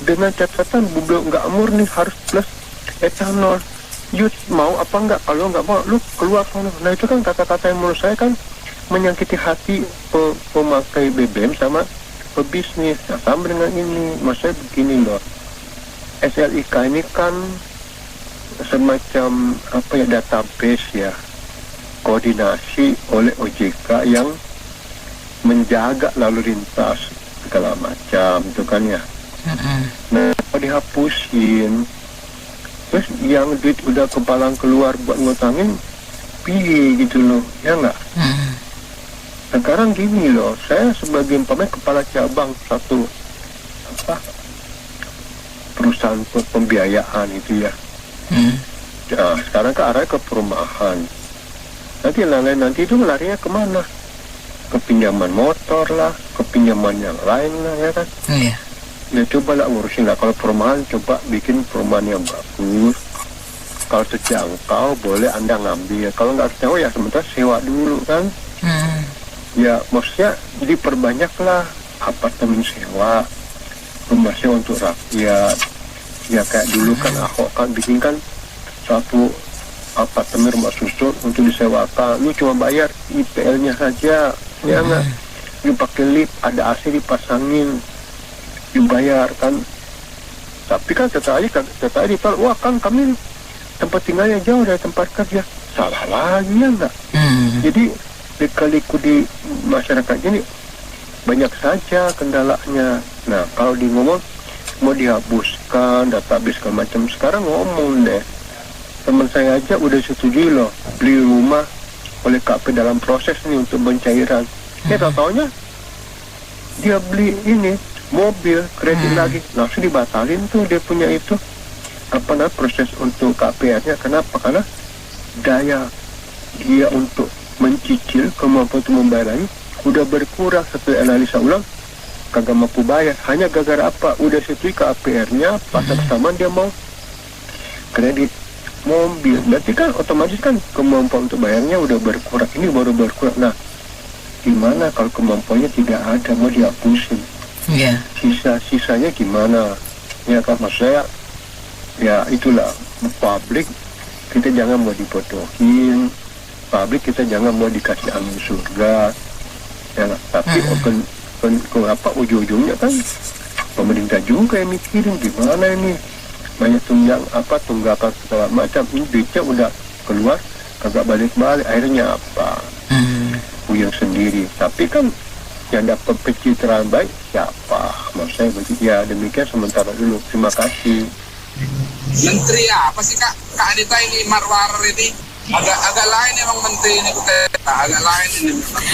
dengan catatan belum nggak murni, harus plus etanol. You mau apa enggak? Kalau nggak mau, lu keluar sana. Nah itu kan kata-kata yang menurut saya kan menyakiti hati pemakai BBM sama pebisnis. Nah, sama dengan ini, maksudnya begini loh. SLIK ini kan semacam apa ya, database ya, koordinasi oleh OJK yang menjaga lalu lintas segala macam itu kan ya. Nah kalau dihapusin, terus yang duit udah kepalang keluar buat ngutangin piye gitu loh, ya nggak? Sekarang gini loh, saya sebagai kepala cabang satu perusahaan pembiayaan itu ya. Nah, sekarang ke arah ke perumahan. Nanti itu larinya kemana? Kepinjaman motor lah, kepinjaman yang lain lah, ya kan? Iya. Ya coba lah ngurusin lah. Kalau perumahan, coba bikin perumahan yang bagus. Kalau terjangkau, boleh Anda ngambil. Kalau nggak terjangkau, ya sementara sewa dulu kan? Ya maksudnya diperbanyaklah apartemen sewa, rumah sewa untuk rakyat. Ya kayak dulu kan Ahok kan bikin kan satu apartemen rumah susun untuk disewakan. Lu cuma bayar IPL-nya saja. Ya enggak, dipakai lift, ada AC dipasangin, dibayar kan. Tapi kan setelah ditolak, wah kan kami tempat tinggalnya jauh dari tempat kerja, salah lagi ya enggak? Jadi lika-liku di masyarakat ini banyak saja kendalanya. Nah, kalau di ngomong mau dihapuskan database segala macam, sekarang ngomong deh, teman saya aja udah setuju loh beli rumah oleh KP dalam proses nih untuk pencairan. Ya tau-taunya dia beli ini mobil kredit lagi, langsung dibatalin tuh dia punya itu proses untuk KPR-nya. Kenapa? Karena daya dia untuk mencicil, kemampuan untuk membayar lagi udah berkurang. Setelah analisa ulang kagak mampu bayar, hanya gara-gara apa? Udah setuju KPR-nya, pas bersamaan dia mau kredit mobil, berarti kan otomatis kan kemampuan untuk bayarnya udah berkurang. Ini baru berkurang. Nah, gimana kalau kemampuannya tidak ada, mau dihapusin? Sisa-sisanya gimana? Ya kan, maksud saya ya itulah publik, kita jangan mau dibodohin, publik kita jangan mau dikasih angin surga ya, tapi ujung-ujungnya kan pemerintah juga yang mikirin gimana ini banyak tunggakan segala macam, ini duitnya udah keluar kagak balik-balik, akhirnya apa? Puyeng sendiri. Tapi kan yang dapat pencitraan baik siapa? Maksud saya begitu ya. Demikian sementara dulu, terima kasih. Menteri apa sih Kak Anita ini, Marwar ini agak lain emang menteri ini, agak lain ini memang.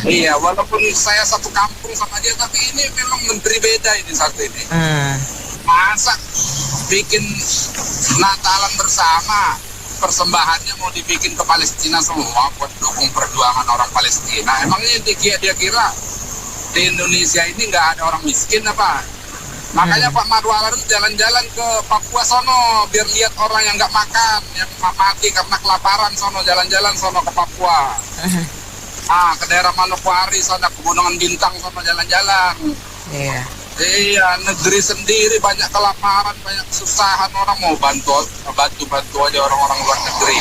Iya, walaupun saya satu kampung sama dia, tapi ini memang menteri beda ini satu ini. Masa bikin Natalan bersama, persembahannya mau dibikin ke Palestina semua buat dukung perjuangan orang Palestina. Emangnya dia kira di Indonesia ini nggak ada orang miskin apa? Makanya Pak Marwar jalan-jalan ke Papua sono biar lihat orang yang nggak makan, yang mati karena kelaparan sono, jalan-jalan sono ke Papua. Ke daerah Manokwari sono, ke Gunungan Bintang sono jalan-jalan. Iya, negeri sendiri banyak kelaparan, banyak kesusahan, orang mau bantu aja orang-orang luar negeri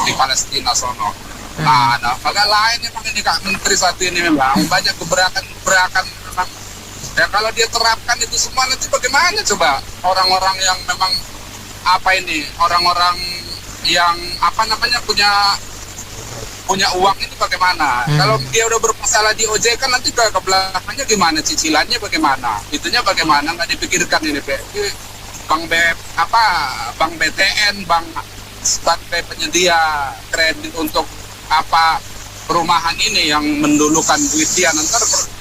di Palestina sono. Nah, agak lain emang ini Kak Menteri saat ini, memang banyak gebrakan memang. Ya kalau dia terapkan itu semua nanti bagaimana coba orang-orang yang memang orang-orang yang punya uang ini bagaimana? Kalau dia udah bermasalah di OJK kan nanti ke belakangnya gimana, cicilannya bagaimana? Itunya bagaimana nggak dipikirkan ini Bank BTN, sebagai penyedia kredit untuk perumahan ini yang mendulukan duit dia, nanti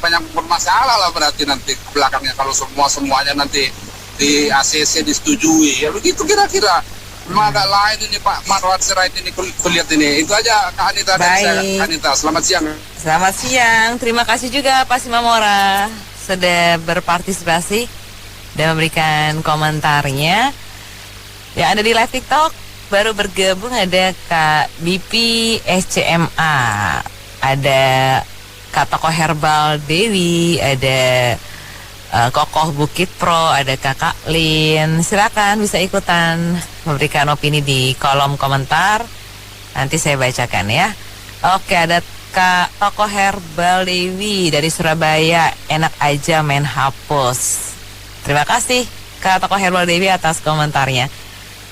banyak bermasalah lah berarti nanti ke belakangnya kalau semuanya nanti di ACC disetujui ya, begitu kira-kira. Memang agak lain ini Pak Marwar Sirait ini kulihat ini. Itu aja Kak Anita dari saya. Kak Anita, selamat siang. Selamat siang. Terima kasih juga Pak Simamora sudah berpartisipasi dan memberikan komentarnya. Yang ada di live TikTok baru bergabung ada Kak Bipi SCMA, ada Kak Toko Herbal Dewi, ada Kokoh Bukit Pro, ada Kakak Lin. Silakan bisa ikutan memberikan opini di kolom komentar. Nanti saya bacakan ya. Oke, ada Kak Toko Herbal Dewi dari Surabaya. Enak aja main hapus. Terima kasih Kak Toko Herbal Dewi atas komentarnya.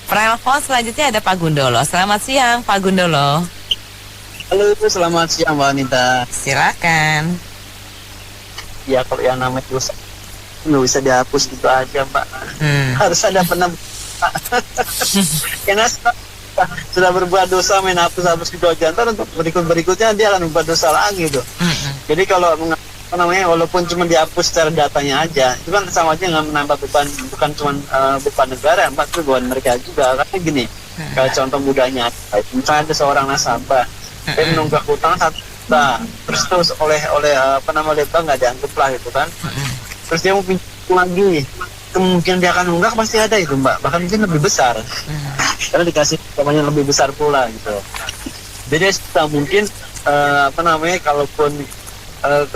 Penelpon selanjutnya ada Pak Gundolo. Selamat siang Pak Gundolo. Halo, selamat siang Mbak Anita. Silakan. Ya, kalau yang namanya dosa nggak bisa dihapus gitu aja Mbak. Harus ada karena sudah berbuat dosa main hapus gitu aja, ntar untuk berikutnya dia akan berbuat dosa lagi tuh. Jadi kalau walaupun cuma dihapus secara datanya aja, itu kan sama aja nggak menambah beban, bukan cuma beban negara, Mbak, itu beban mereka juga. Karena gini, kalau contoh mudahnya, misalnya ada seorang nasabah dia menunggak hutang 1 juta, terus oleh bank nggak dianggap lah gitu kan. Terus dia mau pinjam lagi, kemungkinan dia akan nunggak pasti ada itu Mbak, bahkan mungkin lebih besar karena dikasih namanya lebih besar pula gitu. Jadi mungkin kalaupun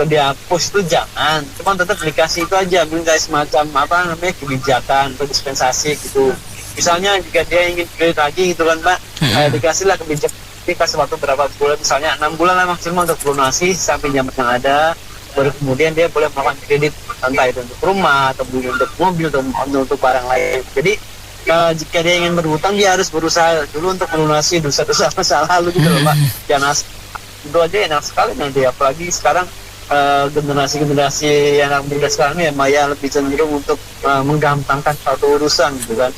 dihapus itu jangan, cuma tetap dikasih itu aja, mungkin kayak semacam kebijakan atau dispensasi gitu. Misalnya jika dia ingin kredit lagi gitu kan Mbak, dikasihlah kebijakan, dikasih waktu berapa bulan, misalnya 6 bulan lah maksimal untuk lunasi sampai pinjaman yang ada, baru kemudian dia boleh melakukan kredit, entah itu untuk rumah atau untuk mobil atau untuk barang lain. Jadi jika dia ingin berhutang dia harus berusaha dulu untuk melunasi dosa-dosa masa lalu gitu loh Pak. Jangan itu aja enak sekali nanti, apalagi sekarang generasi-generasi yang muda sekarang ya Maya lebih cenderung untuk menggampangkan suatu urusan gitu kan.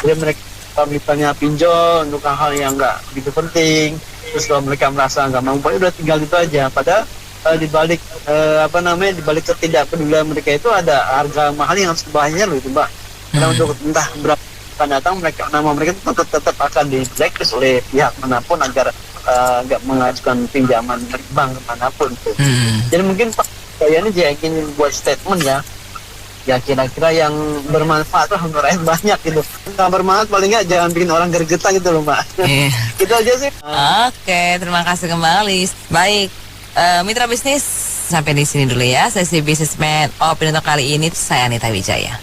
Jadi mereka misalnya pinjol untuk hal-hal yang nggak begitu penting, terus kalau mereka merasa nggak mampu udah tinggal itu aja. Padahal di balik di balik ketidakpedulian mereka itu ada harga mahal yang harus dibayar loh itu Mbak. Karena untuk entah berapa akan datang nama mereka tetap akan di blacklist oleh pihak manapun agar nggak mengajukan pinjaman dari bank manapun tuh. Jadi mungkin Pak saya ini ingin buat statement ya kira-kira yang bermanfaat lah untuk rakyat banyak gitu. Nggak bermanfaat paling nggak jangan bikin orang gergetan gitu loh Mbak. Gitu aja sih. Oke, terima kasih kembali. Baik. Mitra bisnis, sampai di sini dulu ya sesi Businessman Opini untuk kali ini. Saya Anita Wijaya.